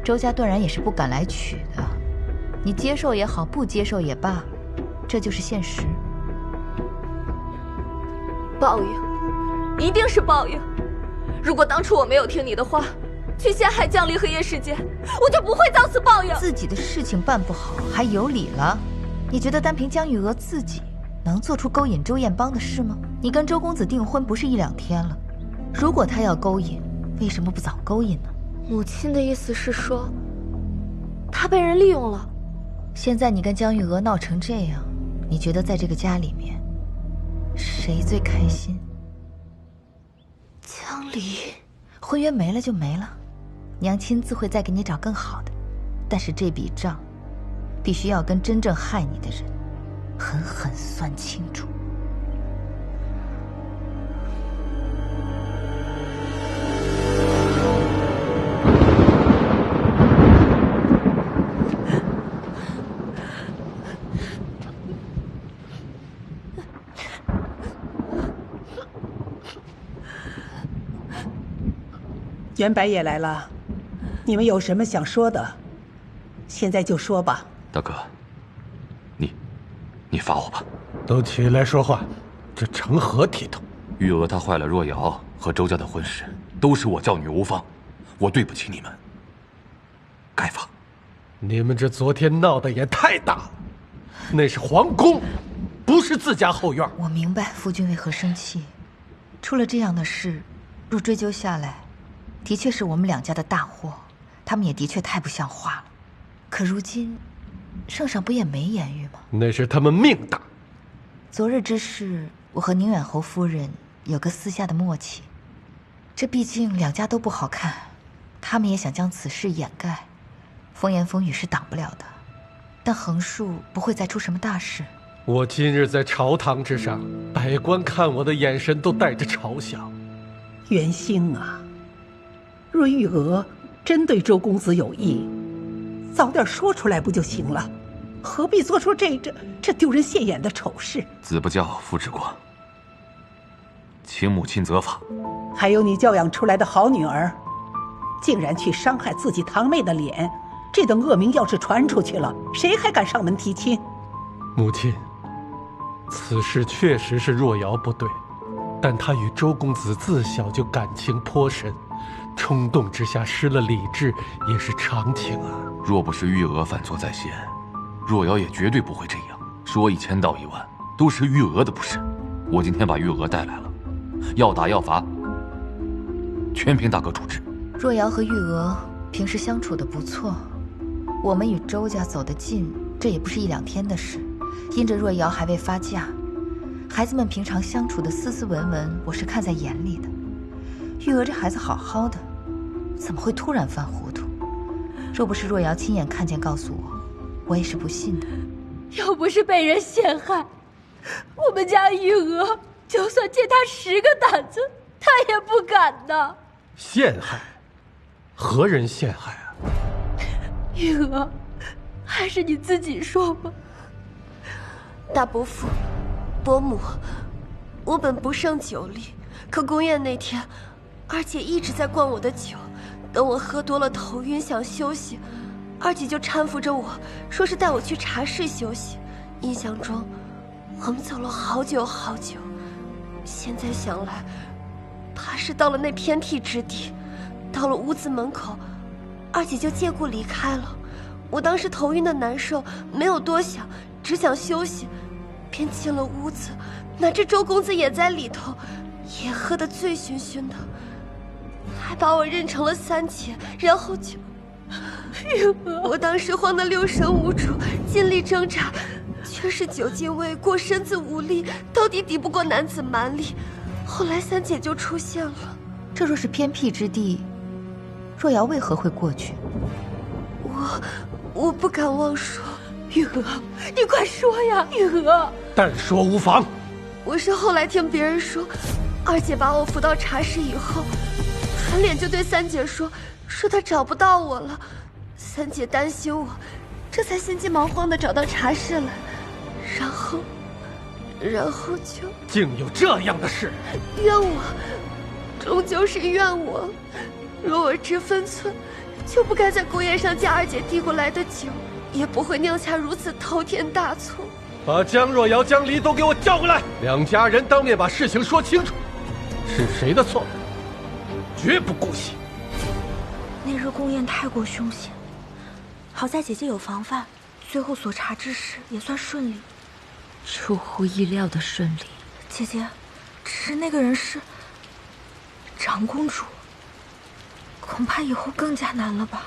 周家断然也是不敢来娶的。你接受也好，不接受也罢，这就是现实。报应，一定是报应。如果当初我没有听你的话，去陷害江离和叶世界，我就不会遭此报应。自己的事情办不好，还有理了？你觉得单凭江玉娥自己能做出勾引周艳邦的事吗？你跟周公子订婚不是1、2天了，如果他要勾引，为什么不早勾引呢？母亲的意思是说，他被人利用了。现在你跟江玉娥闹成这样，你觉得在这个家里面，谁最开心？江离，婚约没了就没了，娘亲自会再给你找更好的，但是这笔账，必须要跟真正害你的人狠狠算清楚。袁白也来了，你们有什么想说的，现在就说吧。大哥，你罚我吧。都起来说话，这成何体统？玉娥她坏了若瑶和周家的婚事，都是我教女无方，我对不起你们，该罚。你们这昨天闹得也太大了，那是皇宫，不是自家后院。我明白夫君为何生气，出了这样的事，若追究下来，的确是我们2家的大祸，他们也的确太不像话了。可如今，圣上不也没言语吗？那是他们命大。昨日之事，我和宁远侯夫人有个私下的默契。这毕竟2家都不好看，他们也想将此事掩盖，风言风语是挡不了的。但横竖不会再出什么大事。我今日在朝堂之上，百官看我的眼神都带着嘲笑。袁兴啊，若玉娥真对周公子有意，早点说出来不就行了？何必做出这丢人现眼的丑事？子不教，父之过，请母亲责罚。还有你教养出来的好女儿，竟然去伤害自己堂妹的脸，这等恶名要是传出去了，谁还敢上门提亲？母亲，此事确实是若瑶不对，但她与周公子自小就感情颇深，冲动之下失了理智也是常情啊。若不是玉娥犯错在先，若瑶也绝对不会这样。说1000道1万，都是玉娥的不是。我今天把玉娥带来了，要打要罚，全凭大哥处置。若瑶和玉娥平时相处的不错，我们与周家走得近，这也不是1、2天的事。因着若瑶还未发嫁，孩子们平常相处的斯斯文文，我是看在眼里的。玉娥这孩子好好的，怎么会突然犯糊涂？若不是若瑶亲眼看见告诉我，我也是不信的。要不是被人陷害，我们家玉娥就算借他10个胆子，他也不敢的。陷害？何人陷害啊？玉娥，还是你自己说吧。大伯父、伯母，我本不胜酒力，可宫宴那天，二姐一直在灌我的酒，等我喝多了头晕想休息，二姐就搀扶着我，说是带我去茶室休息。印象中，我们走了好久好久。现在想来，怕是到了那偏僻之地，到了屋子门口，二姐就借故离开了。我当时头晕的难受，没有多想，只想休息，便进了屋子。那这周公子也在里头，也喝得醉醺醺的，还把我认成了3姐，然后就……我当时慌得6神无主，尽力挣扎，却可是酒精未过，身子无力，到底抵不过男子蛮力。后来三姐就出现了。这若是偏僻之地，若瑶为何会过去？我不敢妄说。玉娥，你快说呀，玉娥！但说无妨。我是后来听别人说，二姐把我扶到茶室以后，转脸就对三姐说她找不到我了。三姐担心我，这才心急忙慌地找到茶室来，然后就竟有这样的事！怨我，终究是怨我。若我知分寸，就不该在孤宴上将二姐递过来的酒，也不会酿下如此滔天大错。把江若瑶、江离都给我叫过来，两家人当面把事情说清楚，是谁的错，绝不姑息。那日宫宴太过凶险，好在姐姐有防范，最后所查之事也算顺利。出乎意料的顺利。姐姐，只是那个人是长公主，恐怕以后更加难了吧？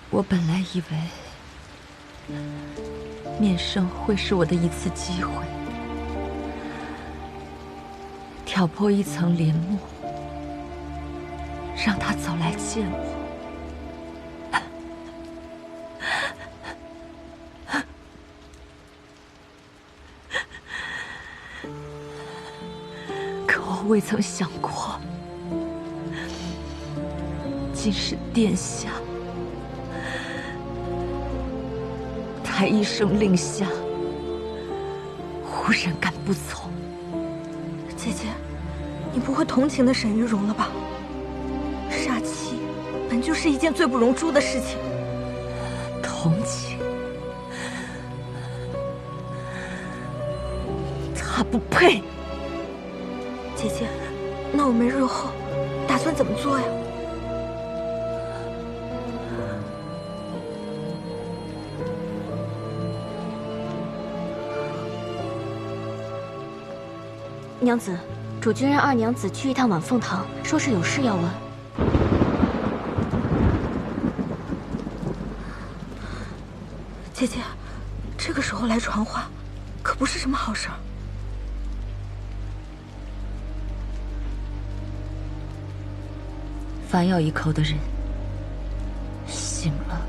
我本来以为面圣会是我的一次机会，挑破一层帘幕，让他早来见我。可我未曾想过，竟是殿下才一声令下，忽然敢不从。姐姐，你不会同情的沈玉容了吧？杀妻本就是一件罪不容诛的事情。同情？他不配。姐姐，那我们日后打算怎么做呀？娘子，主君让二娘子去一趟晚凤堂，说是有事要问。姐姐，这个时候来传话，可不是什么好事儿。反咬一口的人醒了。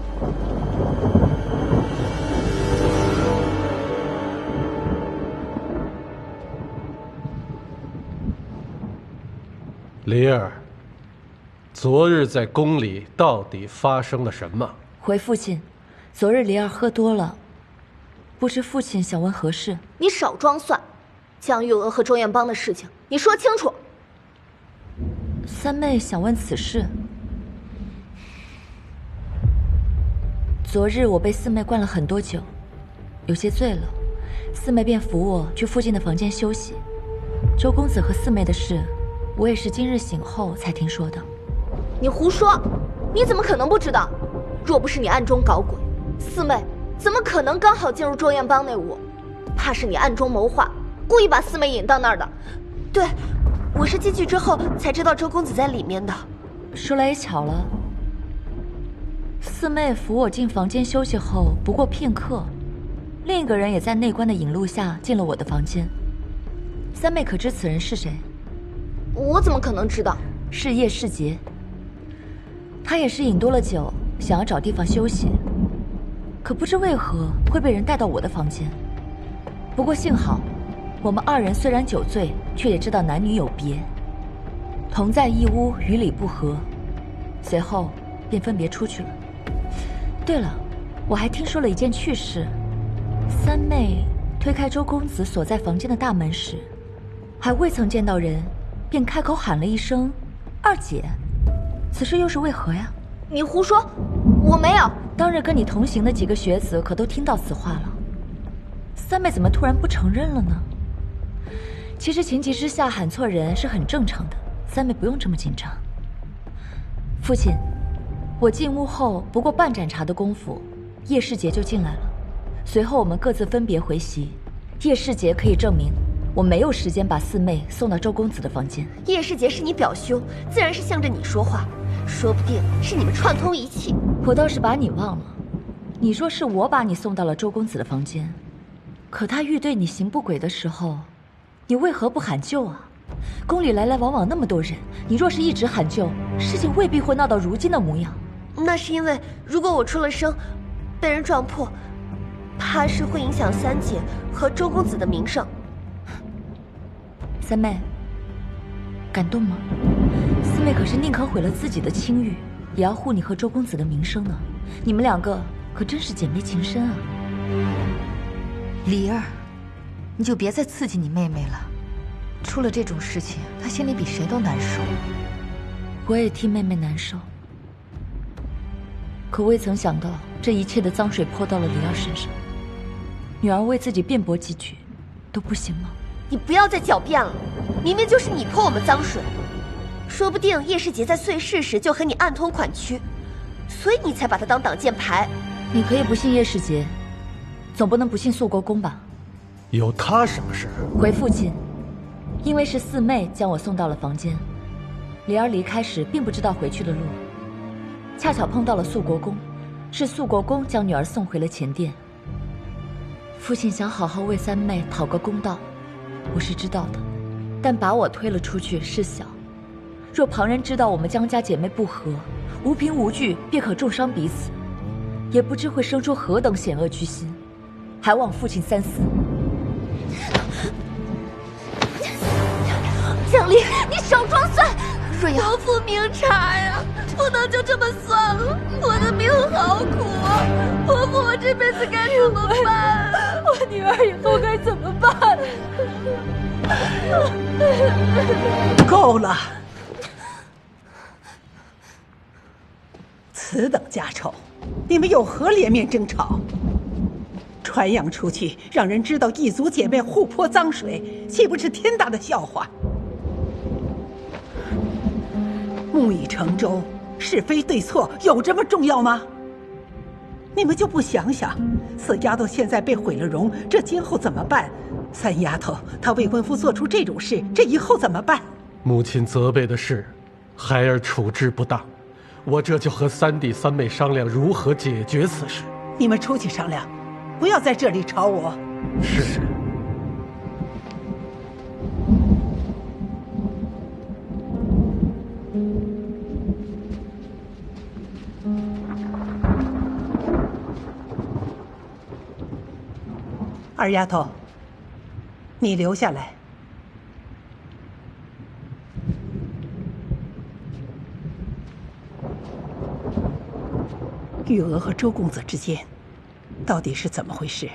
离儿，昨日在宫里到底发生了什么？回父亲，昨日离儿喝多了，不知父亲想问何事？你少装蒜，江玉娥和周彦邦的事情，你说清楚。三妹想问此事。昨日我被四妹灌了很多酒，有些醉了，四妹便扶我去附近的房间休息。周公子和四妹的事，我也是今日醒后才听说的。你胡说！你怎么可能不知道？若不是你暗中搞鬼，四妹怎么可能刚好进入周彦邦那屋？怕是你暗中谋划，故意把四妹引到那儿的。对，我是进去之后才知道周公子在里面的。说来也巧了，四妹扶我进房间休息后，不过片刻，另一个人也在内官的引路下进了我的房间。三妹可知此人是谁？我怎么可能知道？是叶世杰。他也是饮多了酒，想要找地方休息，可不知为何会被人带到我的房间。不过幸好，我们二人虽然酒醉，却也知道男女有别，同在一屋，与理不合，随后便分别出去了。对了，我还听说了一件趣事：三妹推开周公子所在房间的大门时，还未曾见到人，便开口喊了一声“二姐”，此事又是为何呀？你胡说，我没有。当日跟你同行的几个学子可都听到此话了，三妹怎么突然不承认了呢？其实情急之下喊错人是很正常的，三妹不用这么紧张。父亲，我进屋后不过半盏茶的功夫，叶世杰就进来了。随后我们各自分别回席，叶世杰可以证明我没有时间把四妹送到周公子的房间。叶世杰是你表兄，自然是向着你说话，说不定是你们串通一气。我倒是把你忘了，你说是我把你送到了周公子的房间，可他欲对你行不轨的时候，你为何不喊救啊？宫里来来往往那么多人，你若是一直喊救，事情未必会闹到如今的模样。那是因为如果我出了声，被人撞破，怕是会影响三姐和周公子的名声。三妹，感动吗？四妹可是宁可毁了自己的清誉，也要护你和周公子的名声呢。你们两个可真是姐妹情深啊！梨儿，你就别再刺激你妹妹了。出了这种事情，她心里比谁都难受。我也替妹妹难受，可未曾想到这一切的脏水泼到了梨儿身上。女儿为自己辩驳几句，都不行吗？你不要再狡辩了，明明就是你泼我们脏水，说不定叶世杰在碎尸时就和你暗通款曲，所以你才把他当挡箭牌。你可以不信叶世杰，总不能不信肃国公吧？有他什么事？回父亲，因为是四妹将我送到了房间，梨儿离开时并不知道回去的路，恰巧碰到了肃国公，是肃国公将女儿送回了前殿。父亲想好好为三妹讨个公道，我是知道的，但把我推了出去是小，若旁人知道我们江家姐妹不和，无凭无据便可重伤彼此，也不知会生出何等险恶居心，还望父亲三思。江离，你少装蒜！若要国父明察呀，不能就这么算了。我的命好苦啊！伯父，我这辈子该怎么办？我女儿以后该怎么办？够了！此等家丑，你们有何脸面争吵？传扬出去，让人知道一族姐妹互泼脏水，岂不是天大的笑话？木已成舟，是非对错有这么重要吗？你们就不想想，四丫头现在被毁了容，这今后怎么办？三丫头她未婚夫做出这种事，这以后怎么办？母亲责备的是，孩儿处置不当，我这就和三弟三妹商量如何解决此事。你们出去商量，不要在这里吵我。是。二丫头，你留下来。玉娥和周公子之间到底是怎么回事？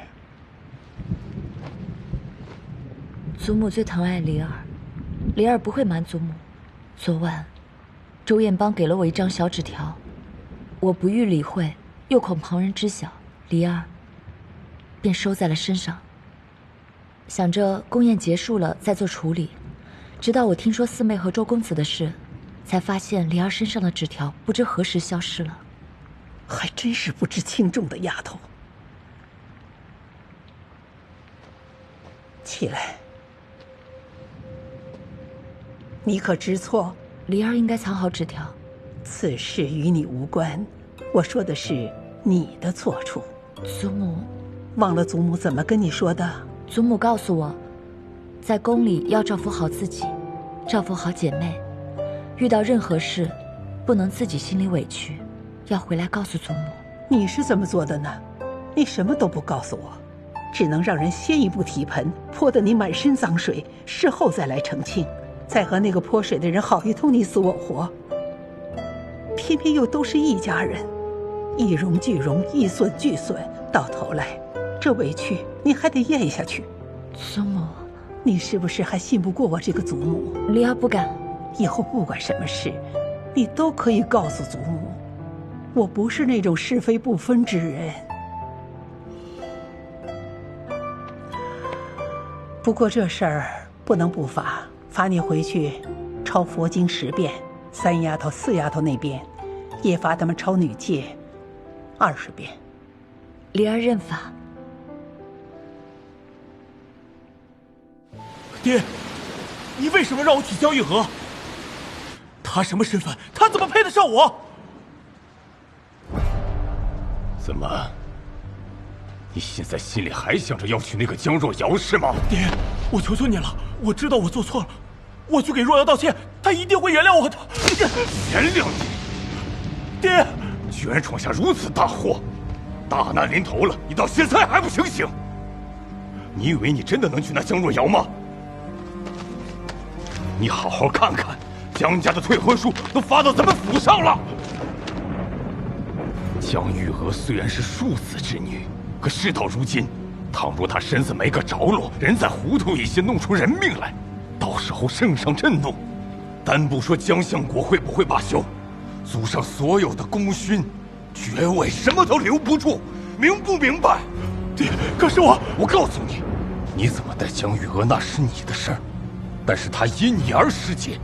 祖母最疼爱梨儿，梨儿不会瞒祖母。昨晚，周彦邦给了我一张小纸条，我不予理会，又恐旁人知晓，梨儿便收在了身上。想着宫宴结束了再做处理，直到我听说四妹和周公子的事，才发现梨儿身上的纸条不知何时消失了。还真是不知轻重的丫头。起来，你可知错？梨儿应该藏好纸条。此事与你无关，我说的是你的错处。祖母，忘了祖母怎么跟你说的？祖母告诉我，在宫里要照顾好自己，照顾好姐妹，遇到任何事，不能自己心里委屈，要回来告诉祖母。你是怎么做的呢？你什么都不告诉我，只能让人先一步提盆，泼得你满身脏水，事后再来澄清，再和那个泼水的人好一通你死我活。偏偏又都是一家人，一荣俱荣，一损俱损，到头来这委屈你还得咽下去。祖母，你是不是还信不过我这个祖母？梨儿不敢。以后不管什么事，你都可以告诉祖母，我不是那种是非不分之人。不过这事儿不能不罚，罚你回去抄佛经10遍，三丫头、四丫头那边也罚他们抄女戒20遍。梨儿认罚。爹，你为什么让我取萧玉娥？她什么身份？她怎么配得上我？怎么，你现在心里还想着要娶那个江若瑶是吗？爹，我求求你了，我知道我做错了，我去给若瑶道歉，她一定会原谅我的。原谅你？爹，居然闯下如此大祸，大难临头了，你到现在还不醒醒？你以为你真的能娶那江若瑶吗？你好好看看，江家的退婚书都发到咱们府上了。江玉娥虽然是庶子之女，可事到如今，倘若她身子没个着落，人再糊涂一些，弄出人命来，到时候圣上震怒，单不说江相国会不会罢休，祖上所有的功勋、爵位什么都留不住，明不明白？爹，可是我告诉你，你怎么待江玉娥那是你的事儿，但是她因你而失节，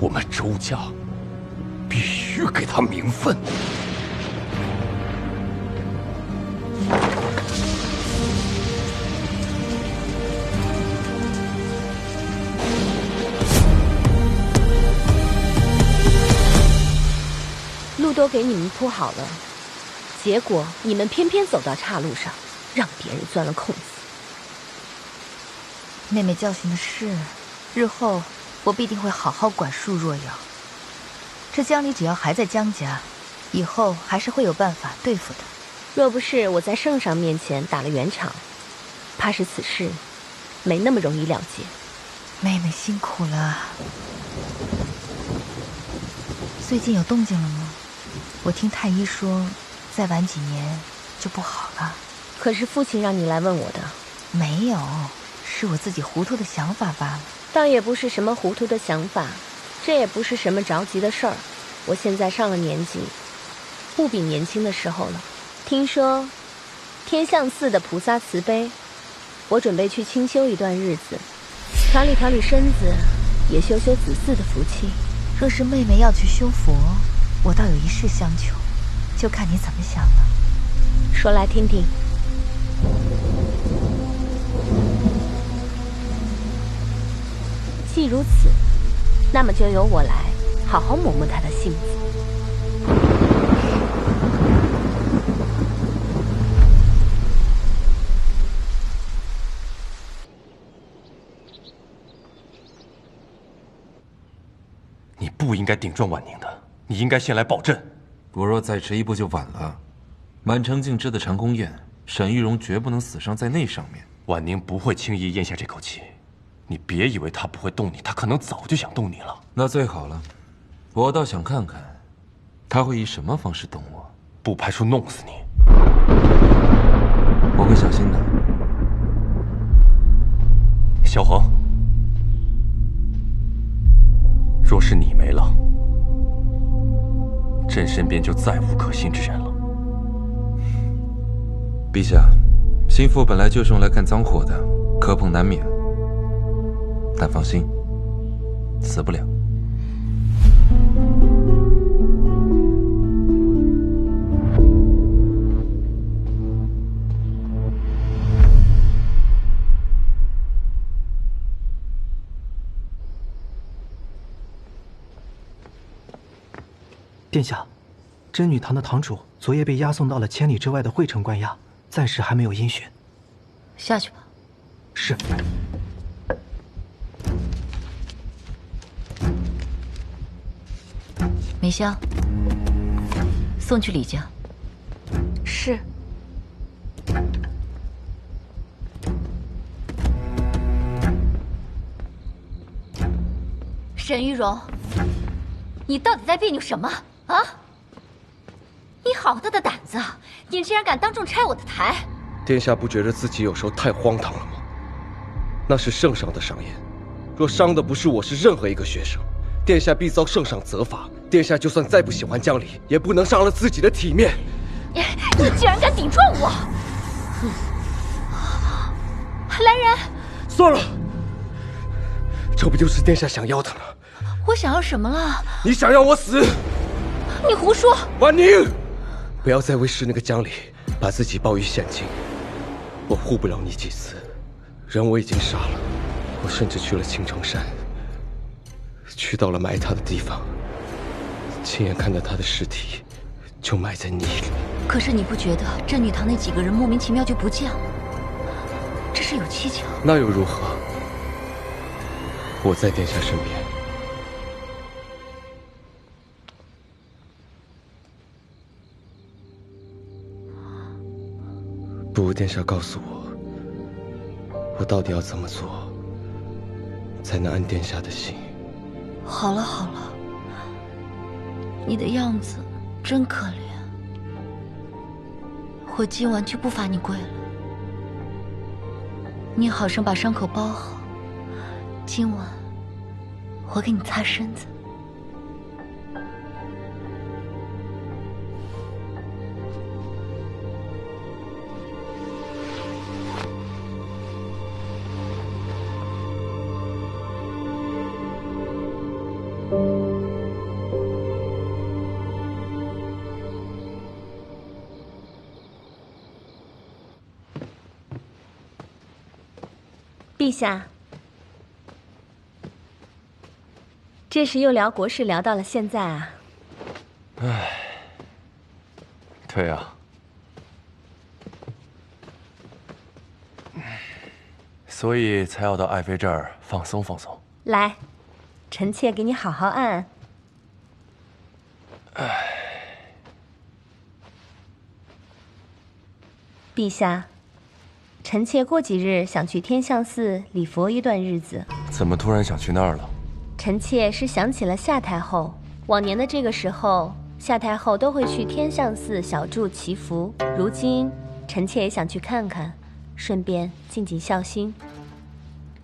我们周家必须给她名分。路都给你们铺好了，结果你们偏偏走到岔路上，让别人钻了空子。妹妹教训的是，日后我必定会好好管束若瑶。这江离只要还在江家，以后还是会有办法对付的。若不是我在圣上面前打了圆场，怕是此事没那么容易了结。妹妹辛苦了。最近有动静了吗？我听太医说，再晚几年就不好了。可是父亲让你来问我的。没有，是我自己糊涂的想法罢了。倒也不是什么糊涂的想法，这也不是什么着急的事儿。我现在上了年纪，不比年轻的时候了。听说天相寺的菩萨慈悲，我准备去清修一段日子，调理调理身子，也修修子嗣的福气。若是妹妹要去修佛，我倒有一事相求，就看你怎么想了。说来听听。既如此，那么就由我来好好磨磨他的性子。你不应该顶撞婉宁的，你应该先来保阵。我若再迟一步就晚了。满城尽知的长宫宴，沈玉荣绝不能死伤在那上面。婉宁不会轻易咽下这口气，你别以为她不会动你，她可能早就想动你了。那最好了，我倒想看看，她会以什么方式动我。不排除弄死你。我会小心的。萧恒，若是你没了，朕身边就再无可信之人了。陛下，心腹本来就是用来干脏活的，磕碰难免。但放心，死不了。殿下，真女堂的堂主昨夜被押送到了千里之外的惠城关押，暂时还没有音讯。下去吧。是。梅香，送去李家。是。沈玉荣，你到底在别扭什么啊？你好大的胆子，你竟然敢当众拆我的台！殿下不觉得自己有时候太荒唐了吗？那是圣上的赏言，若伤的不是我，是任何一个学生，殿下必遭圣上责罚。殿下就算再不喜欢江离，也不能伤了自己的体面。你竟然敢顶撞我！来人！算了，这不就是殿下想要的吗？我想要什么了？你想要我死？你胡说！婉宁，不要再为师那个江离把自己抱于险境。我护不了你几次，人我已经杀了，我甚至去了青城山，去到了埋他的地方，亲眼看到他的尸体就埋在泥里。可是你不觉得镇女堂那几个人莫名其妙就不见了？这是有蹊跷。那又如何？我在殿下身边。不如殿下告诉我到底要怎么做，才能安殿下的心？好了好了，你的样子真可怜。我今晚就不罚你跪了，你好生把伤口包好。今晚我给你擦身子。陛下，这是又聊国事聊到了现在啊。唉，对啊，所以才要到爱妃这儿放松放松。来，臣妾给你好好按按。唉，陛下，臣妾过几日想去天相寺礼佛一段日子。怎么突然想去那儿了？臣妾是想起了夏太后，往年的这个时候，夏太后都会去天相寺小住祈福。如今，臣妾也想去看看，顺便尽尽孝心。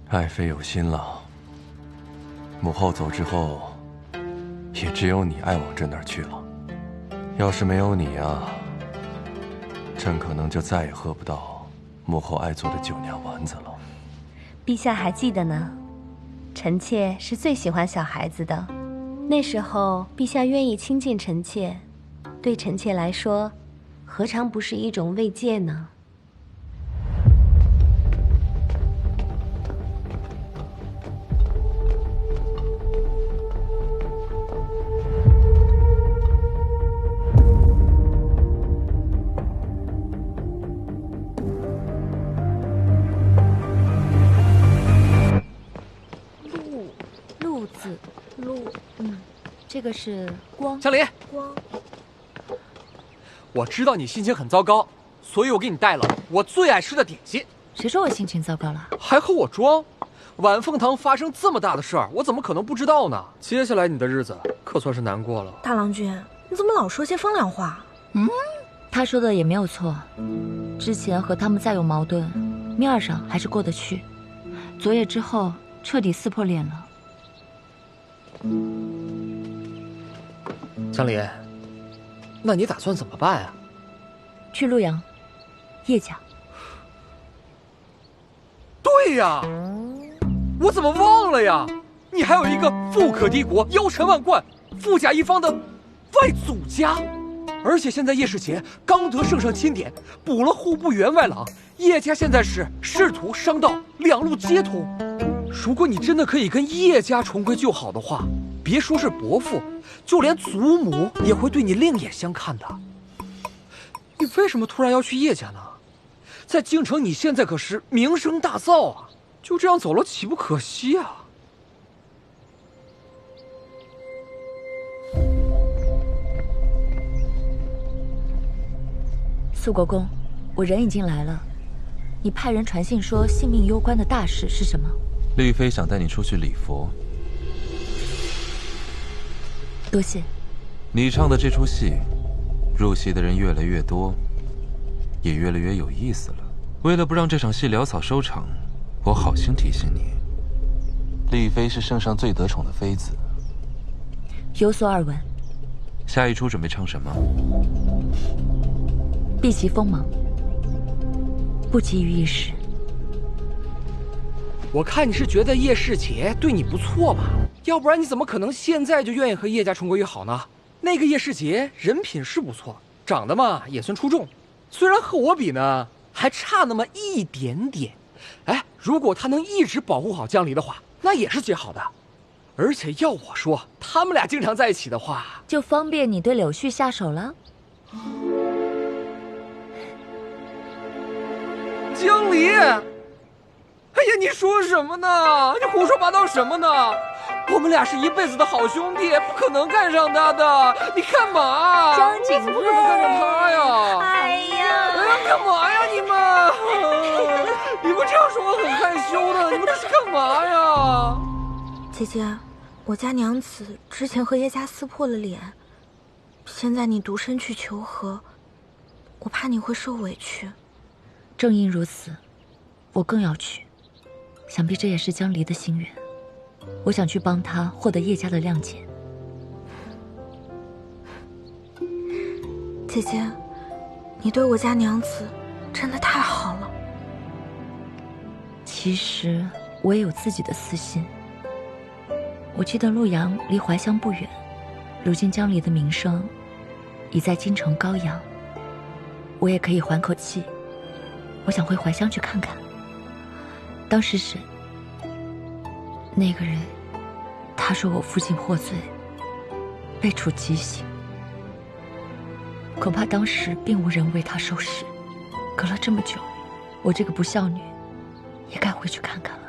爱妃有心了。母后走之后，也只有你爱往朕那儿去了。要是没有你啊，朕可能就再也喝不到母后爱做的酒酿丸子了。陛下还记得呢，臣妾是最喜欢小孩子的。那时候，陛下愿意亲近臣妾，对臣妾来说，何尝不是一种慰藉呢？这个是光。香梨，光。我知道你心情很糟糕，所以我给你带了我最爱吃的点心。谁说我心情糟糕了？还和我装？晚凤堂发生这么大的事儿，我怎么可能不知道呢？接下来你的日子可算是难过了。大郎君，你怎么老说些风凉话？他说的也没有错。之前和他们再有矛盾，面上还是过得去。昨夜之后，彻底撕破脸了。香梨，那你打算怎么办啊？去陆阳，叶家。对呀，我怎么忘了呀？你还有一个富可敌国、腰缠万贯、富甲一方的外祖家，而且现在叶世杰刚得圣上钦点，补了户部员外郎，叶家现在是仕途、商道两路皆通。如果你真的可以跟叶家重归旧好的话，别说是伯父，就连祖母也会对你另眼相看的。你为什么突然要去叶家呢？在京城，你现在可是名声大噪啊！就这样走了，岂不可惜啊？肃国公，我人已经来了，你派人传信说性命攸关的大事是什么？丽妃想带你出去礼佛。多谢。你唱的这出戏，入戏的人越来越多，也越来越有意思了。为了不让这场戏潦草收场，我好心提醒你，丽妃是圣上最得宠的妃子。有所耳闻。下一出准备唱什么？避其锋芒，不急于一时。我看你是觉得叶世杰对你不错吧？要不然你怎么可能现在就愿意和叶家重归于好呢？那个叶世杰人品是不错，长得嘛也算出众，虽然和我比呢还差那么一点点。哎，如果他能一直保护好江离的话，那也是极好的。而且要我说，他们俩经常在一起的话，就方便你对柳絮下手了。经理！哎呀，你说什么呢？你胡说八道什么呢？我们俩是一辈子的好兄弟，不可能干上他的。你干嘛？张景睿，不可能干上他呀！哎呀，干嘛呀你们？你们这样说我很害羞的，你们这是干嘛呀？姐姐，我家娘子之前和叶家撕破了脸，现在你独身去求和，我怕你会受委屈。正因如此，我更要去。想必这也是江离的心愿。我想去帮他获得叶家的谅解。姐姐，你对我家娘子真的太好了。其实我也有自己的私心。我记得陆阳离怀乡不远，如今江离的名声已在京城高扬，我也可以缓口气。我想回怀乡去看看。当时审那个人，他说我父亲获罪，被处极刑，恐怕当时并无人为他收尸。隔了这么久，我这个不孝女也该回去看看了。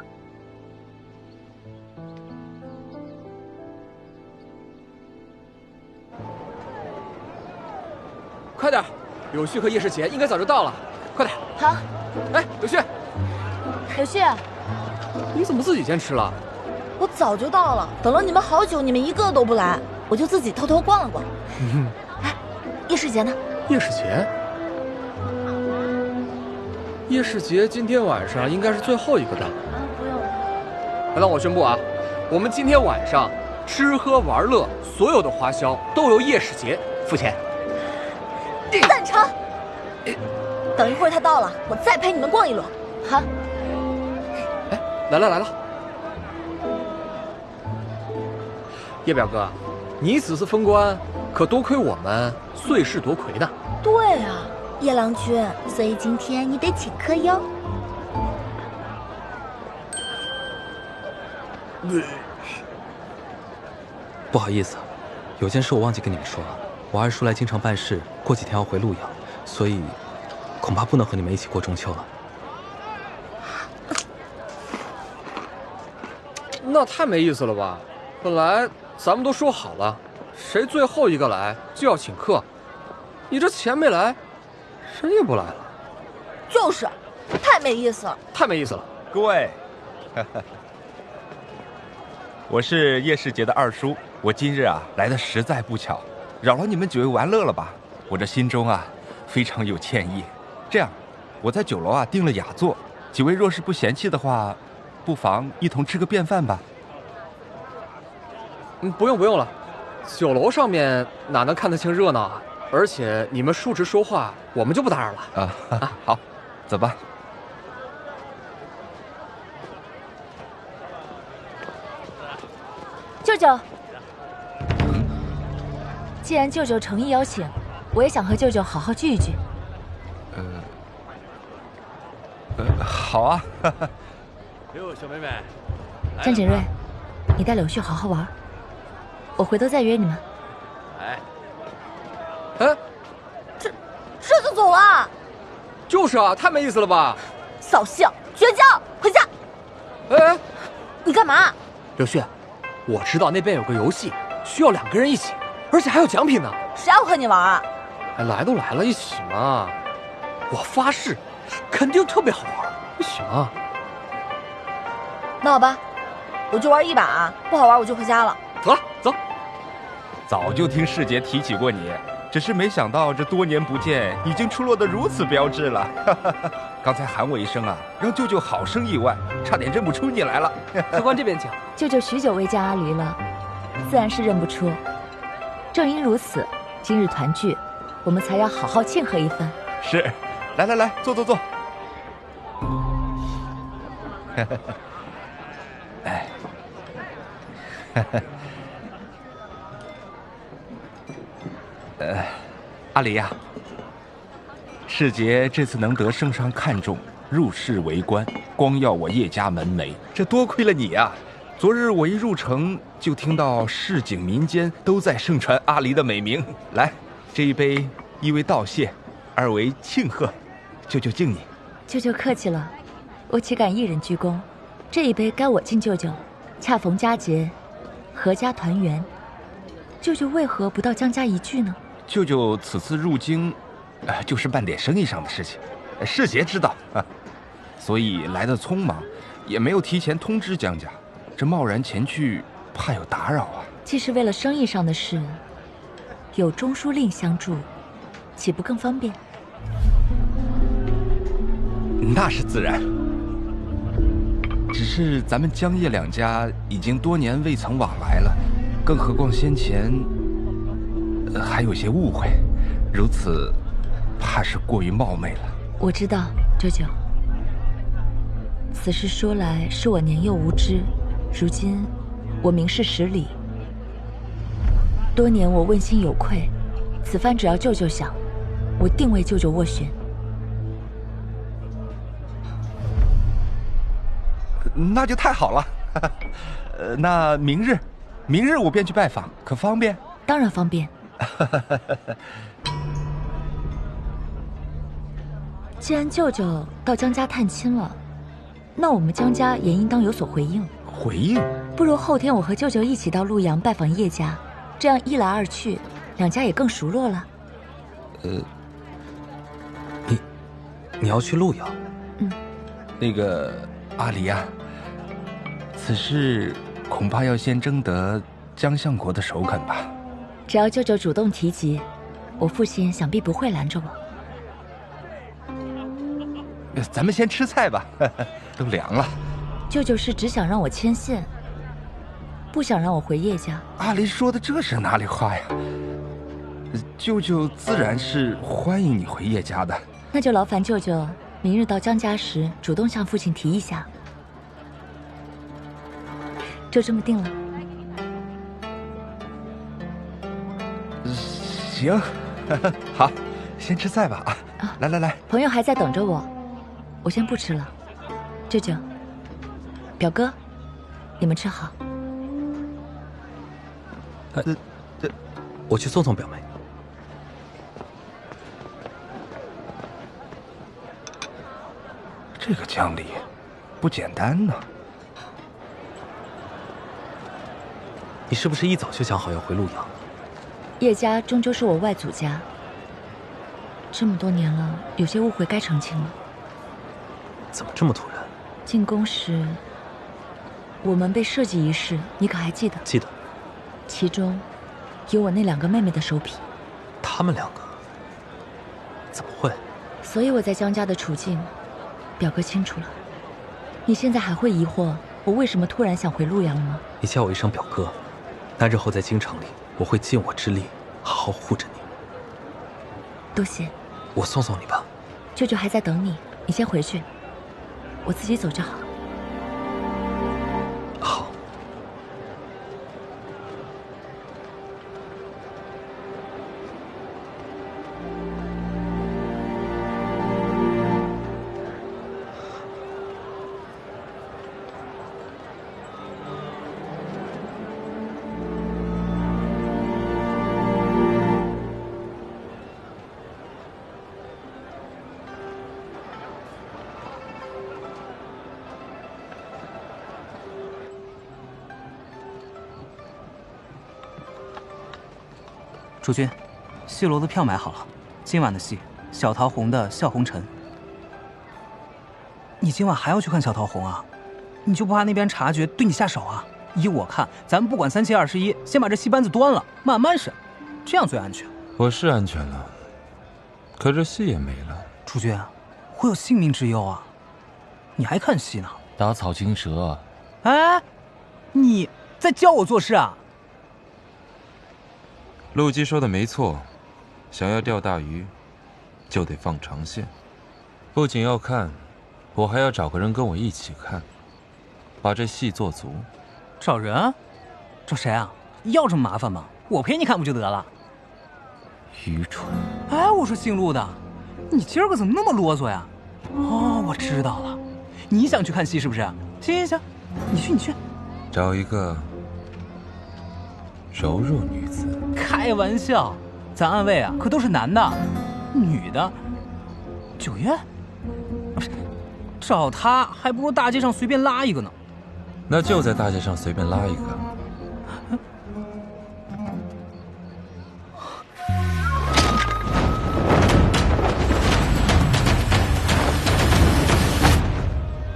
快点，柳絮和叶世杰应该早就到了，快点！好。哎，柳絮，柳絮，你怎么自己先吃了？我早就到了，等了你们好久，你们一个都不来，我就自己偷偷逛了逛。哎，叶世杰呢？叶世杰？叶世杰今天晚上应该是最后一个到。不用。那我宣布啊，我们今天晚上吃喝玩乐所有的花销都由叶世杰付钱。赞成。等一会儿他到了，我再陪你们逛一轮。好。哎，来了。叶表哥，你此次封官，可多亏我们碎尸夺魁呢。对啊，叶郎君，所以今天你得请客哟。不好意思，有件事我忘记跟你们说了。我二叔来京城办事，过几天要回陆阳，所以恐怕不能和你们一起过中秋了。那太没意思了吧？本来咱们都说好了，谁最后一个来就要请客。你这钱没来，人也不来了。就是，太没意思了。太没意思了。各位，我是叶世杰的二叔，我今日啊来的实在不巧，扰了你们几位玩乐了吧？我这心中啊非常有歉意。这样，我在酒楼啊订了雅座，几位若是不嫌弃的话，不妨一同吃个便饭吧。不用了，酒楼上面哪能看得清热闹啊？而且你们述职说话，我们就不打扰了。好，走吧。舅舅，既然舅舅诚意邀请，我也想和舅舅好好聚一聚。好啊。哟，小妹妹，江景睿，你带柳絮好好玩，我回头再约你们。这就走了？就是啊，太没意思了吧？扫兴，绝交，回家。哎，你干嘛？柳絮，我知道那边有个游戏，需要2个人一起，而且还有奖品呢。谁要和你玩啊？哎，来都来了，一起嘛！我发誓，肯定特别好玩。一起嘛。那好吧，我就玩一把，不好玩我就回家了。走了，走。早就听世杰提起过你，只是没想到这多年不见，已经出落得如此标致了。刚才喊我一声啊，让舅舅好生意外，差点认不出你来了。客官这边请。舅舅许久未见阿离了，自然是认不出。正因如此，今日团聚，我们才要好好庆贺一番。是，来，坐。哎，阿离呀，世杰这次能得圣上看重，入仕为官，光耀我叶家门楣，这多亏了你呀！昨日我一入城，就听到市井民间都在盛传阿离的美名。来，这一杯，一为道谢，二为庆贺，舅舅敬你。舅舅客气了，我岂敢一人鞠躬？这一杯该我敬舅舅。恰逢佳节，阖家团圆。舅舅为何不到江家一聚呢？舅舅此次入京，就是办点生意上的事情，世杰知道啊，所以来得匆忙，也没有提前通知江家。这贸然前去，怕有打扰啊。既是为了生意上的事，有中书令相助，岂不更方便？那是自然。只是咱们江叶两家已经多年未曾往来了，更何况先前还有些误会，如此怕是过于冒昧了。我知道，舅舅。此事说来是我年幼无知，如今我明事实理。多年我问心有愧，此番只要舅舅想，我定为舅舅斡旋。那就太好了。那明日我便去拜访，可方便？当然方便。既然舅舅到江家探亲了，那我们江家也应当有所回应。回应？不如后天我和舅舅一起到陆阳拜访叶家，这样一来二去，两家也更熟络了。你要去陆阳？嗯。那个阿离啊，此事恐怕要先征得江相国的首肯吧。只要舅舅主动提及，我父亲想必不会拦着我。咱们先吃菜吧，都凉了。舅舅是只想让我牵线，不想让我回叶家。阿离说的这是哪里话呀？舅舅自然是欢迎你回叶家的。那就劳烦舅舅明日到江家时，主动向父亲提一下。就这么定了。行，好，先吃菜吧啊！来，朋友还在等着我，我先不吃了。舅舅、表哥，你们吃好。我去送送表妹。这个江里不简单呢。你是不是一早就想好要回陆阳？叶家终究是我外祖家，这么多年了，有些误会该澄清了。怎么这么突然？进宫时，我们被设计一事，你可还记得？记得。其中有我那两个妹妹的手笔。他们两个怎么会？所以我在江家的处境，表哥清楚了。你现在还会疑惑我为什么突然想回陆阳了吗？你叫我一声表哥，那日后在京城里，我会尽我之力好好护着你。多谢。我送送你吧。舅舅还在等你，你先回去，我自己走就好。好。主君，戏楼的票买好了，今晚的戏，小桃红的《笑红尘》。你今晚还要去看小桃红啊？你就不怕那边察觉对你下手啊？依我看，咱们不管3七21，先把这戏班子端了，慢慢审，这样最安全。我是安全了，可这戏也没了。主君，会有性命之忧啊！你还看戏呢？打草惊蛇。哎，你在教我做事啊？陆基说的没错，想要钓大鱼，就得放长线。不仅要看，我还要找个人跟我一起看，把这戏做足。找人？找谁啊？要这么麻烦吗？我陪你看不就得了？愚蠢！哎，我说姓陆的，你今儿个怎么那么啰嗦呀？哦，我知道了，你想去看戏是不是？行，你去。找一个柔弱女子。开玩笑，咱暗卫啊可都是男的，女的，9月。找他还不如大街上随便拉一个呢。那就在大街上随便拉一个。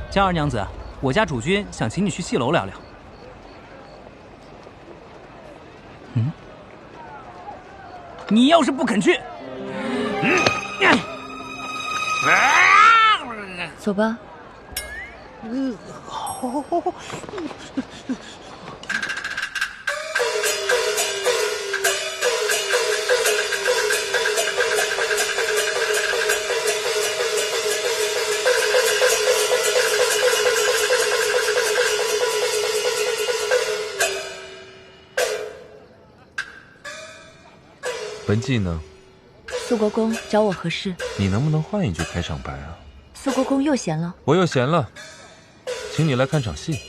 江二娘子，我家主君想请你去戏楼聊聊。你要是不肯去，走吧。好。文姬呢？苏国公找我何事？你能不能换一句开场白啊？苏国公又闲了。我又闲了，请你来看场戏。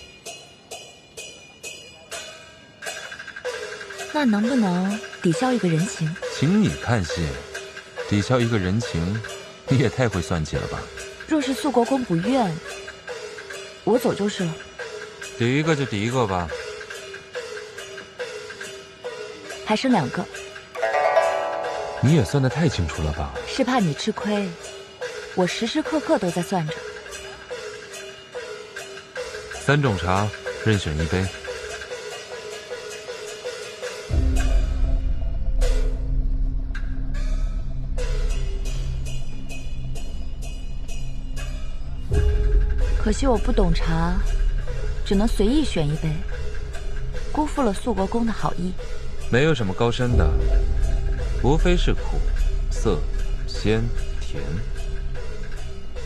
那能不能抵消一个人情？请你看戏，抵消一个人情，你也太会算计了吧？若是苏国公不愿，我走就是了。抵一个就抵一个吧。还剩2个。你也算得太清楚了吧？是怕你吃亏，我时时刻刻都在算着。3种茶，任选1杯。可惜我不懂茶，只能随意选1杯，辜负了苏国公的好意。没有什么高深的。无非是苦、涩、鲜、甜，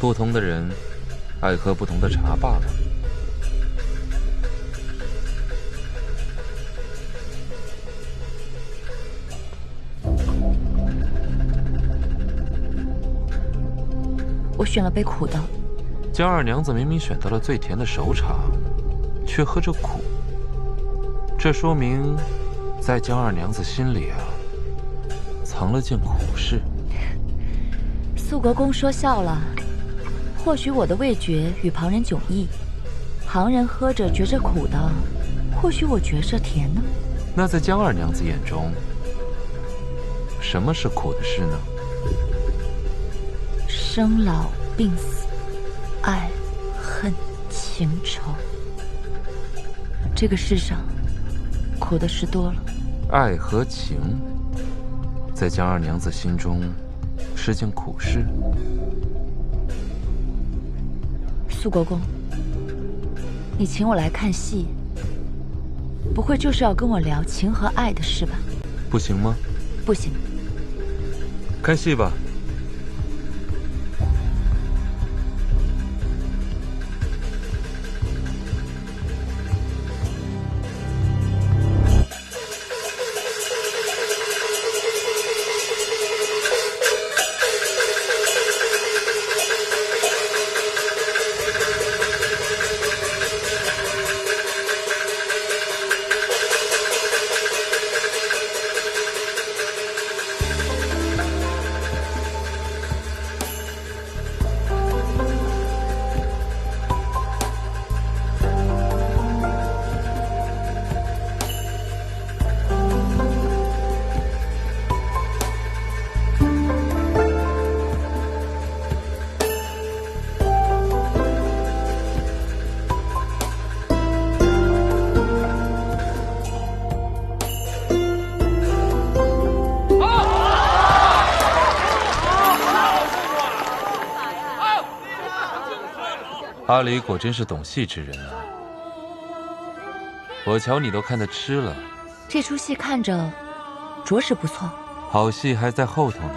不同的人爱喝不同的茶罢了。我选了杯苦的。江二娘子明明选到了最甜的熟茶，却喝着苦，这说明在江二娘子心里啊，藏了件苦事。苏国公说笑了，或许我的味觉与旁人迥异，旁人喝着觉着苦的，或许我觉着甜呢。那在江二娘子眼中，什么是苦的事呢？生老病死，爱恨情仇，这个世上苦的事多了。爱和情在江二娘子心中是件苦事。苏国公，你请我来看戏，不会就是要跟我聊情和爱的事吧？不行吗？不行。看戏吧。阿离果真是懂戏之人啊！我瞧你都看得痴了。这出戏看着着实不错，好戏还在后头呢。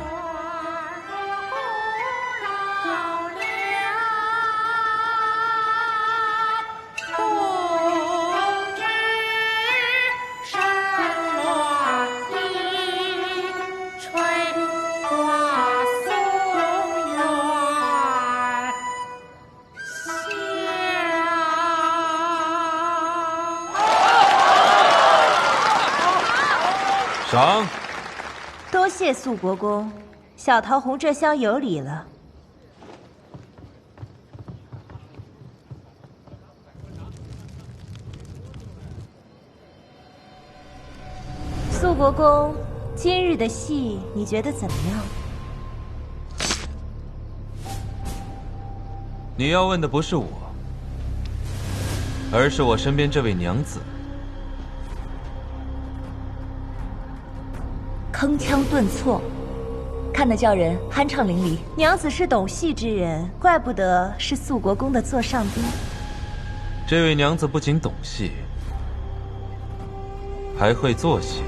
赏。多谢苏国公，小桃红这厢有礼了。肃国公，今日的戏你觉得怎么样？你要问的不是我，而是我身边这位娘子。铿锵顿挫，看得叫人酣畅淋漓。娘子是懂戏之人，怪不得是肃国公的座上宾。这位娘子不仅懂戏，还会做戏。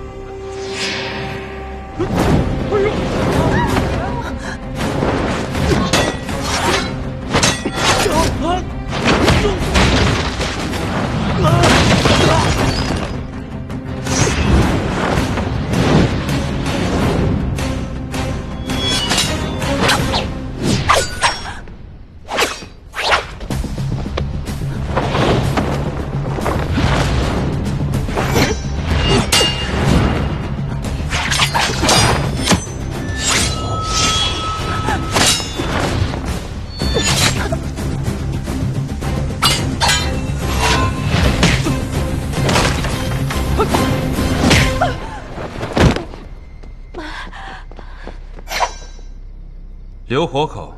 留活口，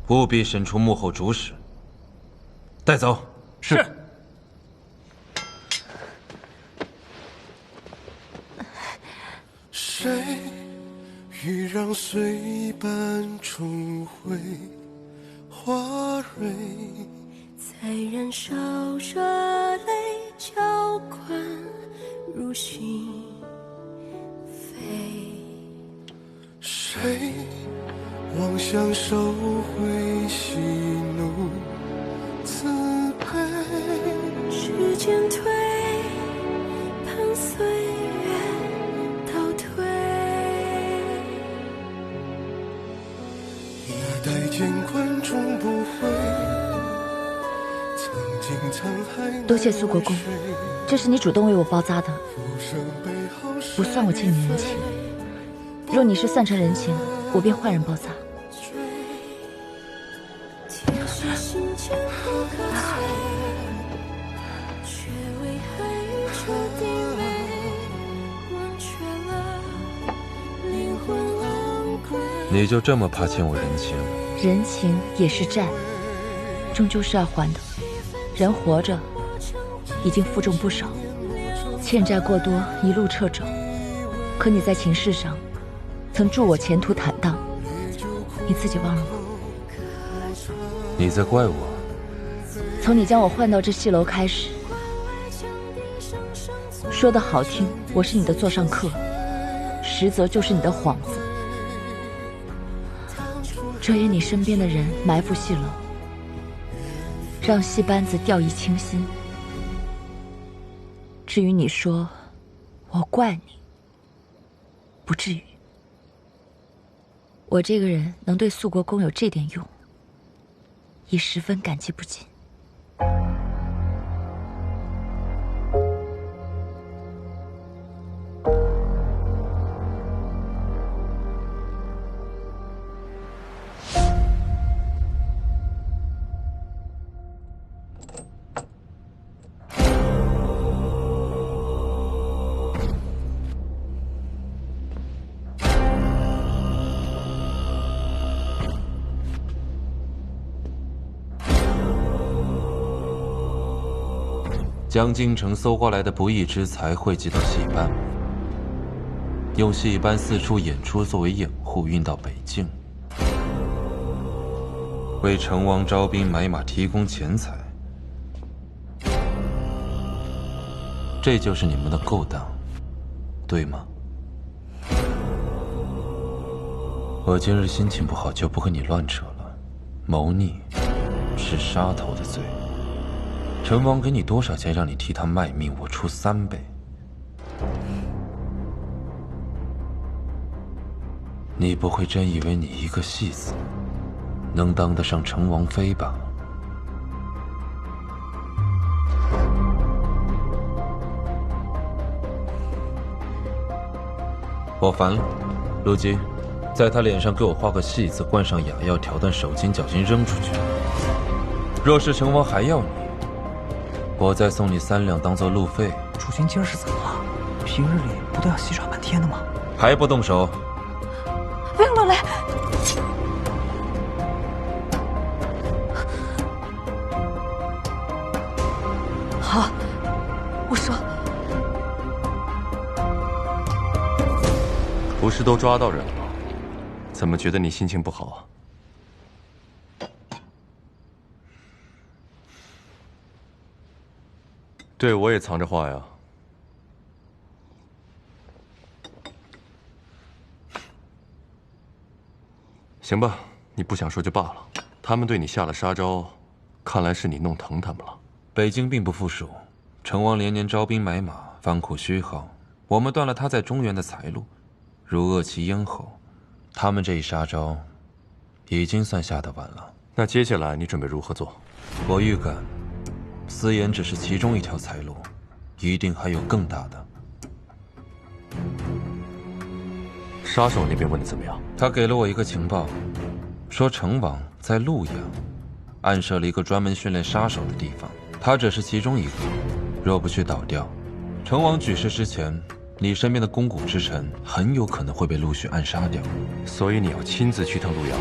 务必审出幕后主使。带走。是。谁欲让碎般重回花蕊，在燃烧热泪浇灌如心扉。谁妄想收回喜怒慈悲，时间推，盼岁月倒退。一代见观众不悔，曾经沧海。多谢苏国公，这是你主动为我包扎的，不算我欠你人情。若你是算成人情，我便换人包扎。你就这么怕欠我人情？人情也是债，终究是要还的。人活着已经负重不少，欠债过多，一路掣肘。可你在情事上曾祝我前途坦荡，你自己忘了吗？你在怪我？从你将我换到这戏楼开始，说的好听，我是你的座上客，实则就是你的幌子，遮掩你身边的人，埋伏戏楼，让戏班子掉以轻心。至于你说我怪你，不至于。我这个人能对肃国公有这点用，已十分感激不尽。将京城搜刮来的不义之财汇集到戏班，用戏班四处演出作为掩护运到北境，为成王招兵买马提供钱财，这就是你们的勾当，对吗？我今日心情不好，就不和你乱扯了。谋逆是杀头的罪。陈王给你多少钱让你替他卖命，我出3倍。你不会真以为你一个戏子能当得上陈王妃吧？我烦了，陆基，在他脸上给我画个戏字，灌上哑药，挑断手筋脚筋扔出去。若是陈王还要你，我再送你3两当做路费。主君今儿是怎么了？平日里不都要戏耍半天的吗？还不动手？不用动来。好，我说。不是都抓到人了吗？怎么觉得你心情不好啊？对，我也藏着话呀。行吧，你不想说就罢了。他们对你下了杀招，看来是你弄疼他们了。北京并不富庶，成王连年招兵买马，方苦虚耗，我们断了他在中原的财路，如扼其咽喉。他们这一杀招，已经算下得晚了。那接下来你准备如何做？我预感，私盐只是其中一条财路，一定还有更大的。杀手那边问的怎么样？他给了我一个情报，说成王在陆阳暗设了一个专门训练杀手的地方，他只是其中一个。若不去倒掉，成王举事之前，你身边的肱骨之臣很有可能会被陆续暗杀掉。所以你要亲自去趟陆阳？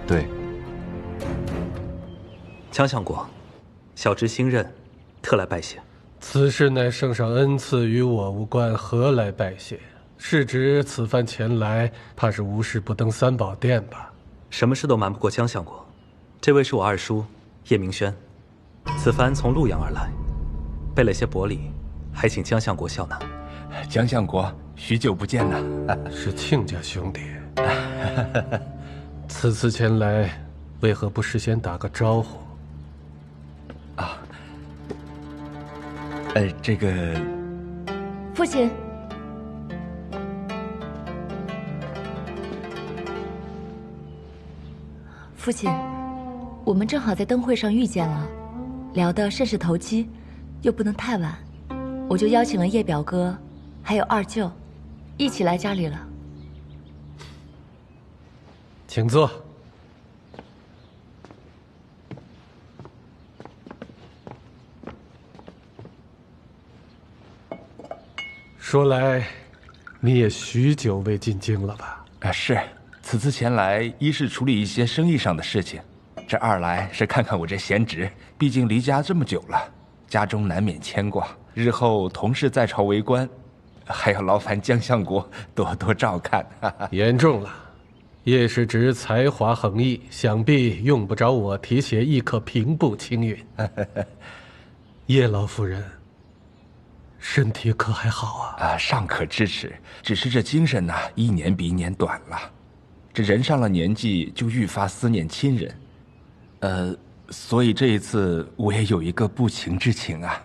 对。江相国，小侄新任，特来拜谢。此事乃圣上恩赐，与我无关，何来拜谢？是指此番前来，怕是无事不登三宝殿吧？什么事都瞒不过江相国。这位是我二叔叶明轩，此番从陆阳而来，备了些薄礼，还请江相国笑纳。江相国，许久不见呐！是亲家兄弟。此次前来，为何不事先打个招呼？啊，这个父亲。父亲，我们正好在灯会上遇见了，聊得甚是投机，又不能太晚，我就邀请了叶表哥，还有二舅，一起来家里了。请坐。说来，你也许久未进京了吧？是。此次前来，一是处理一些生意上的事情，这二来是看看我这闲职。毕竟离家这么久了，家中难免牵挂。日后同事在朝为官，还要劳烦江相国多多照看。言重了，叶世侄才华横溢，想必用不着我提携，亦可平步青云。叶老夫人，身体可还好啊？尚可支持，只是这精神呐，一年比一年短了。这人上了年纪，就愈发思念亲人，所以这一次我也有一个不情之请啊。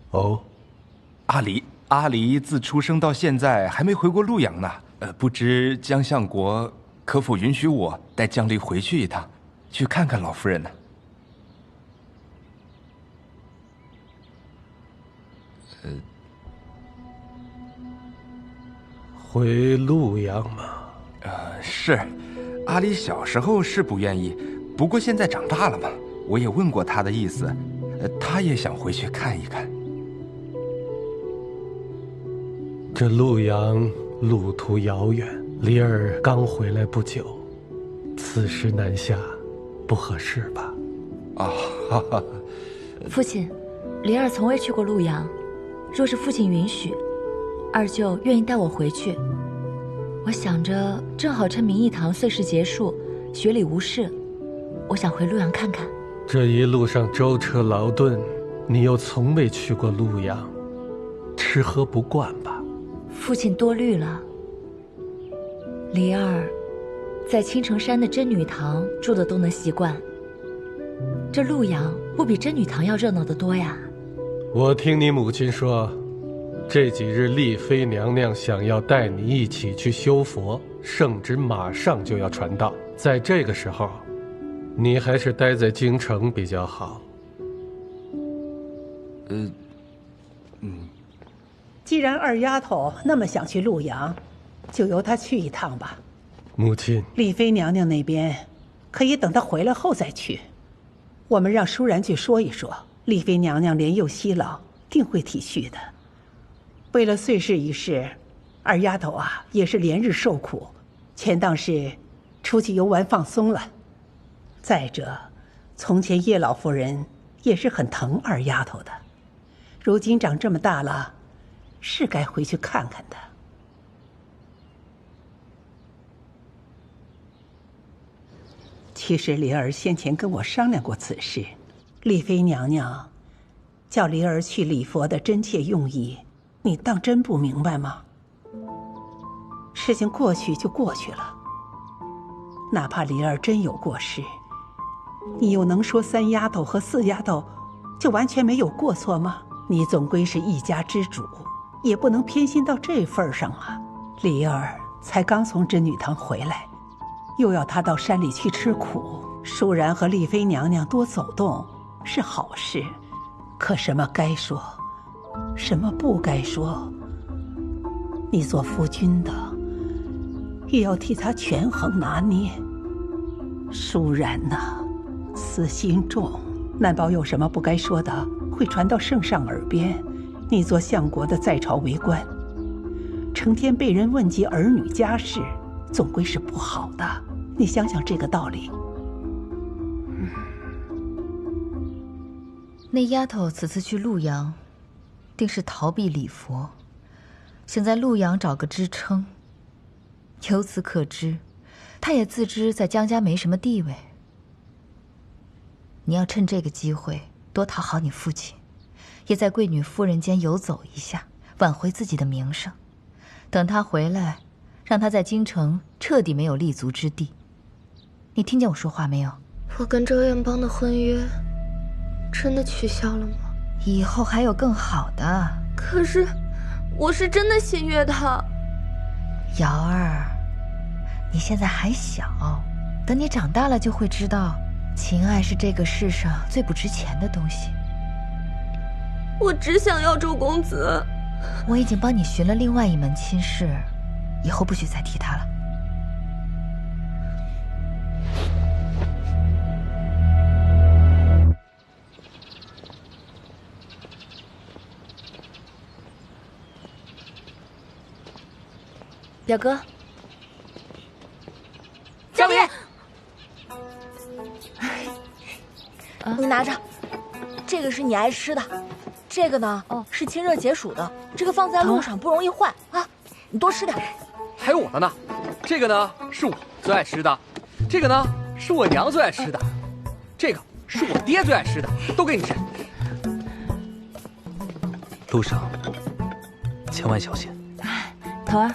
哦，阿离自出生到现在还没回过陆阳呢。不知江相国可否允许我带江离回去一趟，去看看老夫人呢？回陆阳吗？是，阿离小时候是不愿意，不过现在长大了嘛，我也问过他的意思，他也想回去看一看。这陆阳路途遥远，离儿刚回来不久，此时南下，不合适吧？父亲，离儿从未去过陆阳，若是父亲允许，二舅愿意带我回去。我想着正好趁明义堂岁事结束，学礼无事，我想回陆阳看看。这一路上舟车劳顿，你又从未去过陆阳，吃喝不惯吧？父亲多虑了。离儿在青城山的真女堂住的都能习惯，这陆阳不比真女堂要热闹得多呀。我听你母亲说，这几日丽妃娘娘想要带你一起去修佛，圣旨马上就要传到，在这个时候，你还是待在京城比较好。既然二丫头那么想去陆阳，就由她去一趟吧。母亲，丽妃娘娘那边可以等她回来后再去。我们让舒然去说一说，丽妃娘娘年幼惜老，定会体恤的。为了岁事一事，二丫头啊也是连日受苦，前当是出去游玩放松了。再者，从前叶老夫人也是很疼二丫头的，如今长这么大了，是该回去看看的。其实灵儿先前跟我商量过此事，丽妃娘娘叫灵儿去礼佛的真切用意，你当真不明白吗？事情过去就过去了，哪怕灵儿真有过失，你又能说三丫头和四丫头就完全没有过错吗？你总归是一家之主，也不能偏心到这份上啊。灵儿才刚从真女堂回来，又要她到山里去吃苦，倏然和丽妃娘娘多走动是好事，可什么该说，什么不该说，你做夫君的也要替她权衡拿捏。倏然呐，私心重，难保有什么不该说的会传到圣上耳边。你做相国的在朝为官，成天被人问及儿女家事，总归是不好的。你想想这个道理。那丫头此次去陆阳，定是逃避礼佛，想在陆阳找个支撑。由此可知，她也自知在江家没什么地位。你要趁这个机会多讨好你父亲，也在贵女夫人间游走一下，挽回自己的名声。等他回来，让他在京城彻底没有立足之地。你听见我说话没有？我跟周彦邦的婚约真的取消了吗？以后还有更好的。可是，我是真的心悦他。瑶儿，你现在还小，等你长大了就会知道，情爱是这个世上最不值钱的东西。我只想要周公子。我已经帮你寻了另外一门亲事，以后不许再提他了。表哥，江离，你拿着，这个是你爱吃的，这个呢，是清热解暑的，这个放在路上不容易坏啊，你多吃点。还有我的呢，这个呢是我最爱吃的，这个呢是我娘最爱吃的，这个是我爹最爱吃的，都给你吃。路上千万小心。头儿，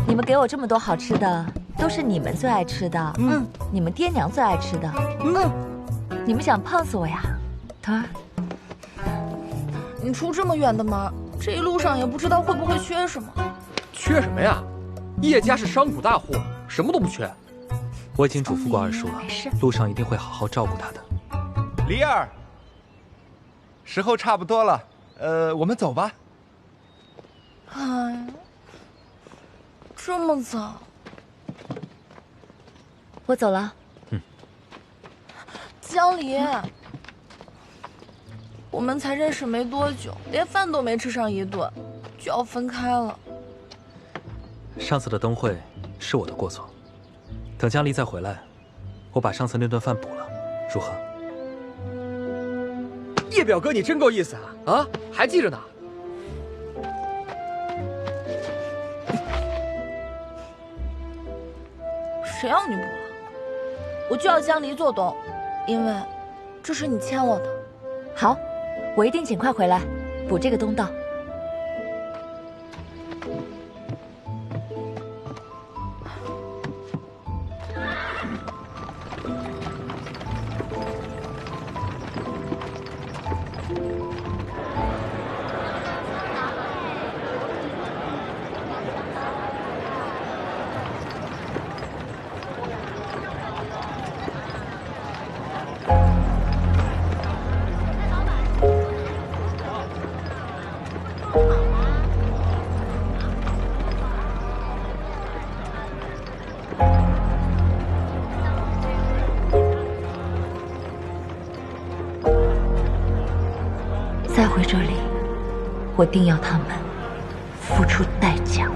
你们给我这么多好吃的，都是你们最爱吃的，你们爹娘最爱吃的，你们想胖死我呀？头儿，你出这么远的门，这一路上也不知道会不会缺什么。缺什么呀？叶家是商贾大户，什么都不缺。我已经嘱咐过二叔了，路上一定会好好照顾他的。梨儿，时候差不多了，我们走吧。哎，这么早？我走了。江离，我们才认识没多久，连饭都没吃上一顿，就要分开了。上次的灯会是我的过错，等江离再回来，我把上次那顿饭补了，如何？叶表哥，你真够意思啊！啊，还记着呢。谁要你补了？我就要江离做东，因为这是你欠我的。好，我一定尽快回来补这个东道。再回这里，我定要他们付出代价。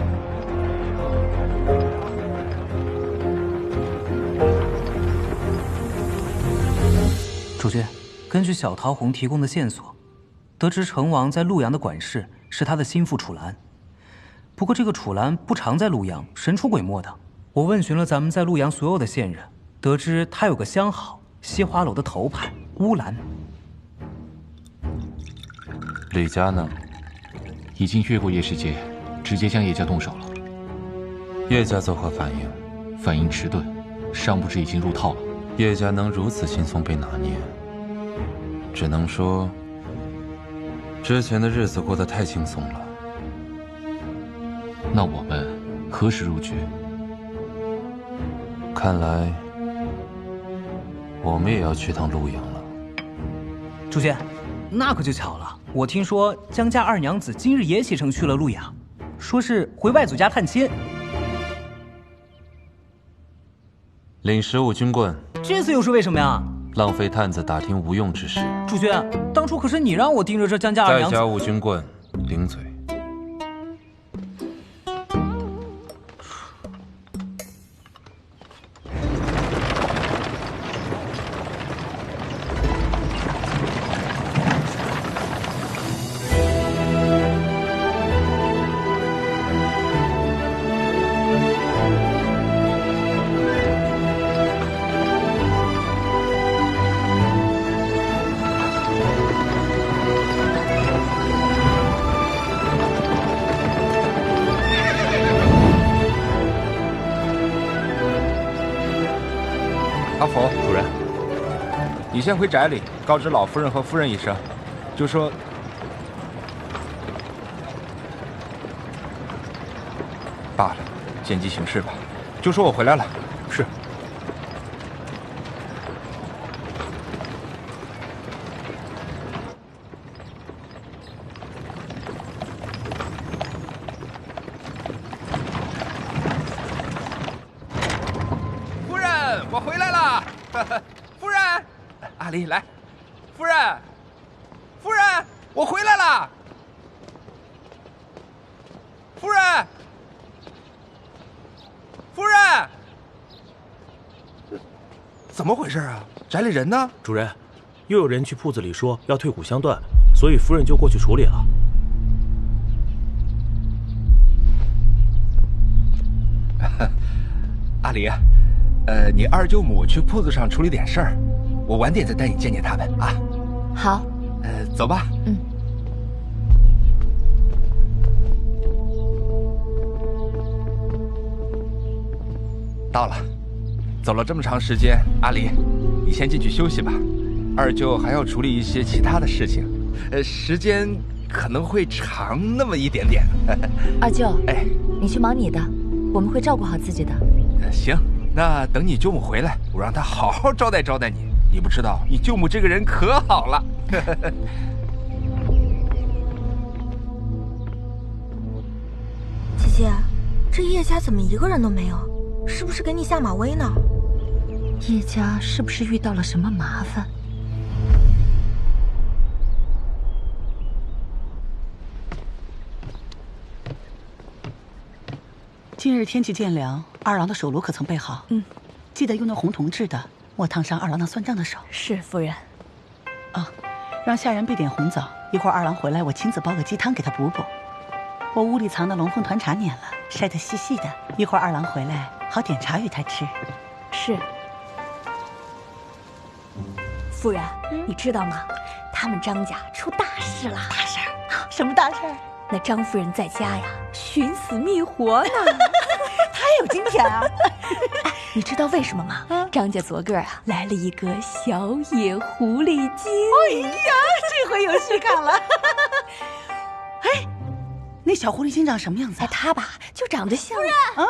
主君，根据小桃红提供的线索，得知成王在陆阳的管事是他的心腹楚兰。不过这个楚兰不常在陆阳，神出鬼没的。我问询了咱们在陆阳所有的线人，得知他有个相好，西华楼的头牌乌兰。李家呢？已经越过叶世杰，直接向叶家动手了。叶家作何反应？反应迟钝，尚不知已经入套了。叶家能如此轻松被拿捏，只能说之前的日子过得太轻松了。那我们何时入局？看来我们也要去趟陆阳了。主君，那可就巧了。我听说江家二娘子今日也启程去了陆阳，说是回外祖家探亲。领15军棍，这次又是为什么呀？浪费探子打听无用之事。主君，当初可是你让我盯着这江家二娘子。再加5军棍，顶嘴。阿福，主人，你先回宅里告知老夫人和夫人一声，就说罢了，见机行事吧。就说我回来了。是。夫人，我回来了。夫人，阿离来。夫人，夫人，我回来了。夫人。夫人，怎么回事啊？宅里人呢？主人，又有人去铺子里说要退股相断，所以夫人就过去处理了。阿离，你二舅母去铺子上处理点事儿，我晚点再带你见见他们啊。好。走吧。嗯。到了，走了这么长时间，阿离，你先进去休息吧。二舅还要处理一些其他的事情，时间可能会长那么一点点。二舅，哎，你去忙你的，我们会照顾好自己的。行，那等你舅母回来，我让她好好招待招待你。你不知道，你舅母这个人可好了。姐姐，这叶家怎么一个人都没有？是不是给你下马威呢？叶家是不是遇到了什么麻烦？今日天气渐凉，二郎的手炉可曾备好？记得用那红铜制的，莫烫伤二郎那酸胀的手。是，夫人。让下人备点红枣，一会儿二郎回来，我亲自煲个鸡汤给他补补。我屋里藏的龙凤团茶碾了，晒得细细的，一会儿二郎回来好点茶与他吃。是。夫人，你知道吗？他们张家出大事了。大事儿？什么大事儿？那张夫人在家呀，寻死觅活呢。她有今天啊！你知道为什么吗？张家昨个啊来了一个小野狐狸精。哎呀，这回有戏看了。哎，那小狐狸精长什么样子？她吧，就长得像。夫人啊，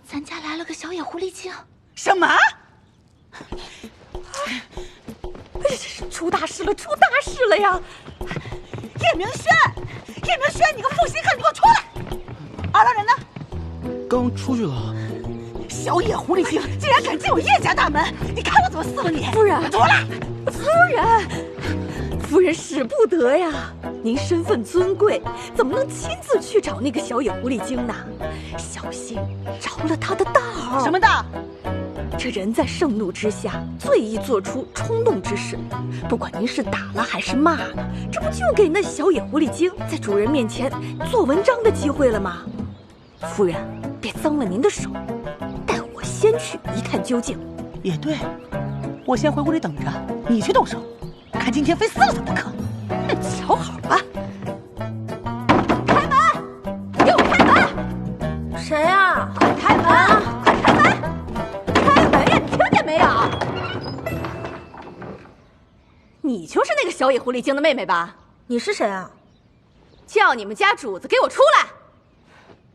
咱家来了个小野狐狸精。什么？出大事了！出大事了呀！叶明轩，叶明轩，你个负心汉，你给我出来！二郎人呢？刚出去了。小野狐狸精竟然敢进我叶家大门！你看我怎么撕了你！夫人，出来！夫人使不得呀！您身份尊贵，怎么能亲自去找那个小野狐狸精呢？小心着了他的道。什么道？这人在盛怒之下，最易做出冲动之事。不管您是打了还是骂了，这不就给那小野狐狸精在主人面前做文章的机会了吗？夫人，别脏了您的手，带我先去一探究竟。也对，我先回屋里等着，你去动手，看今天非撕了他不可。瞧好了，开门！给我开门！谁呀？快开门！快开门！开门呀！你听见没有？你就是那个小野狐狸精的妹妹吧？你是谁啊？叫你们家主子给我出来！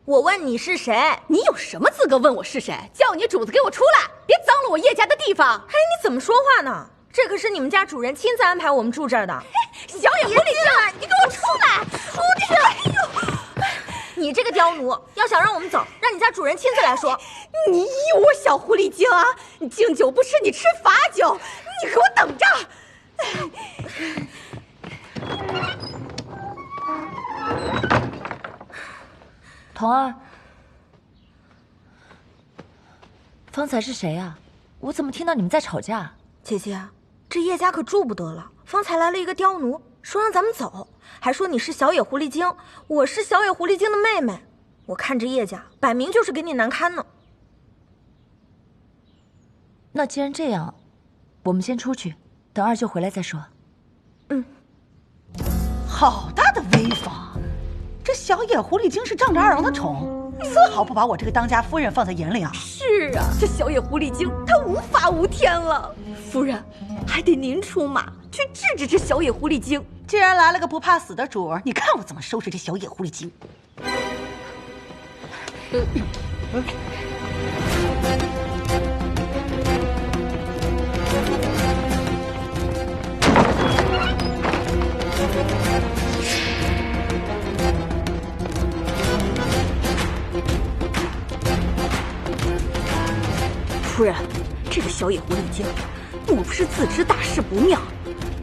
我问你是谁？你有什么资格问我是谁？叫你主子给我出来！别脏了我叶家的地方！哎，你怎么说话呢？这可是你们家主人亲自安排我们住这儿的。小野狐狸精，你给我出来！出去！哎呦，你这个刁奴，要想让我们走，让你家主人亲自来说。你以我小狐狸精啊？你敬酒不吃，你吃罚酒！你给我等着！童儿，方才是谁啊？我怎么听到你们在吵架？姐姐，这叶家可住不得了。方才来了一个刁奴，说让咱们走，还说你是小野狐狸精，我是小野狐狸精的妹妹。我看这叶家摆明就是给你难堪呢。那既然这样，我们先出去，等二舅回来再说。嗯。好大的威风！这小野狐狸精是仗着二郎的宠，丝毫不把我这个当家夫人放在眼里啊！是啊，这小野狐狸精她无法无天了。夫人，还得您出马去治治这小野狐狸精。既然来了个不怕死的主儿，你看我怎么收拾这小野狐狸精！夫人，这个小野狐狸精，莫不是自知大事不妙，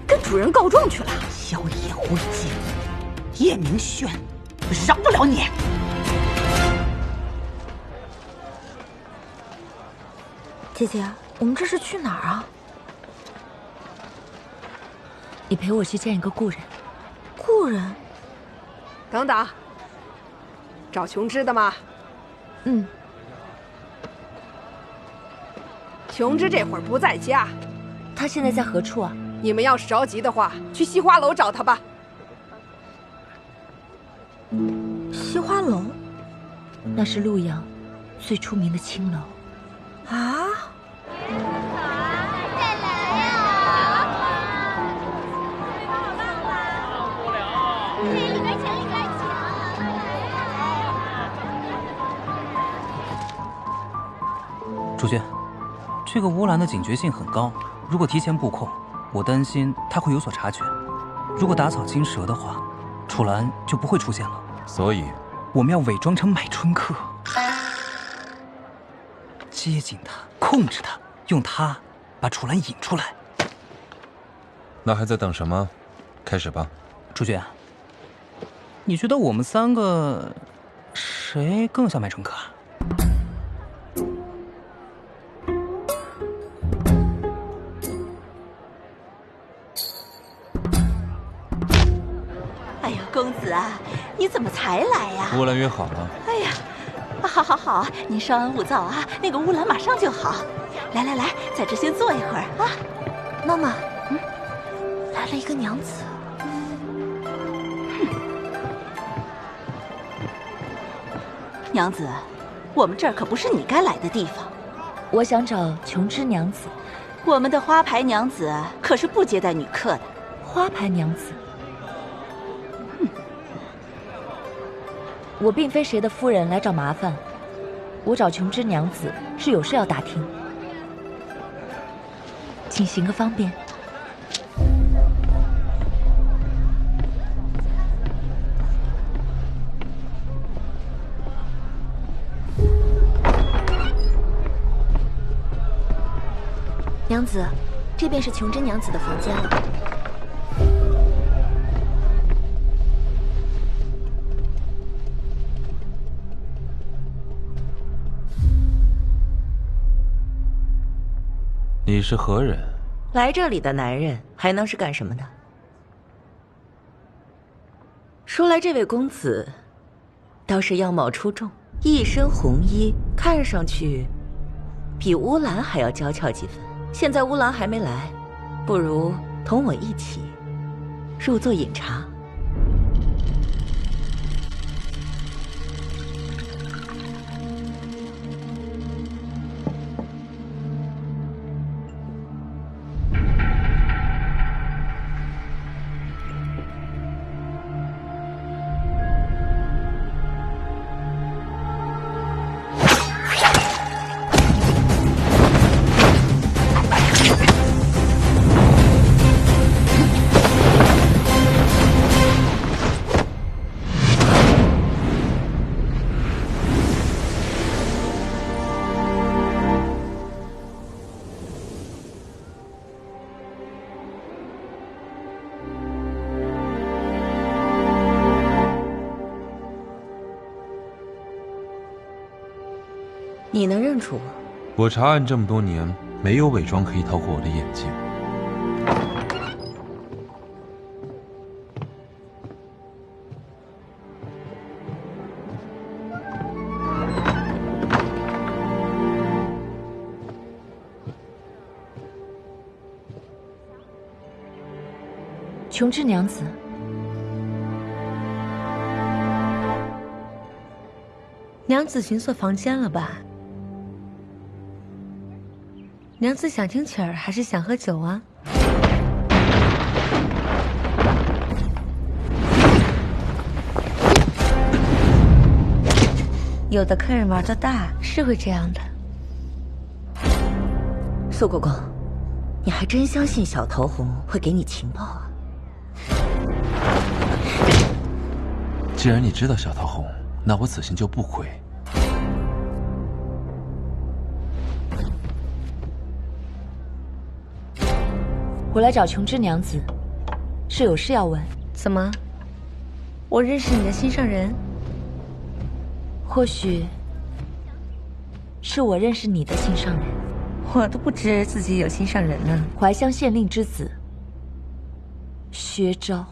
跟主人告状去了？小野狐狸精，叶明轩，饶不了你！姐姐，我们这是去哪儿啊？你陪我去见一个故人。故人？等等，找琼枝的吗？嗯。琼枝这会儿不在家，他现在在何处啊？你们要是着急的话，去西花楼找他吧。西花楼，那是陆阳最出名的青楼。啊！再来呀！里边请，里边请。主君。这个乌兰的警觉性很高，如果提前布控，我担心他会有所察觉。如果打草惊蛇的话，楚岚就不会出现了。所以，我们要伪装成买春客，接近他，控制他，用他把楚岚引出来。那还在等什么？开始吧。主君，你觉得我们三个谁更像买春客啊？公子啊，你怎么才来呀？乌兰约好了。哎呀，好，好，好，您稍安勿躁啊，那个乌兰马上就好。来，来，来，在这先坐一会儿啊。妈妈，来了一个娘子。娘子，我们这儿可不是你该来的地方。我想找琼枝娘子。我们的花牌娘子可是不接待女客的。花牌娘子。我并非谁的夫人来找麻烦，我找琼枝娘子是有事要打听，请行个方便。娘子，这便是琼枝娘子的房间了。你是何人？来这里的男人还能是干什么的？说来这位公子，倒是样貌出众，一身红衣，看上去比乌兰还要娇俏几分。现在乌兰还没来，不如同我一起入座饮茶。你能认出我？我查案这么多年，没有伪装可以逃过我的眼睛。琼枝娘子，娘子寻错房间了吧？娘子想听曲儿还是想喝酒啊？有的客人玩的大，是会这样的。苏国公，你还真相信小桃红会给你情报啊？既然你知道小桃红，那我此行就不亏。我来找琼枝娘子，是有事要问。怎么？我认识你的心上人？或许是我认识你的心上人。我都不知自己有心上人呢。怀乡县令之子薛昭。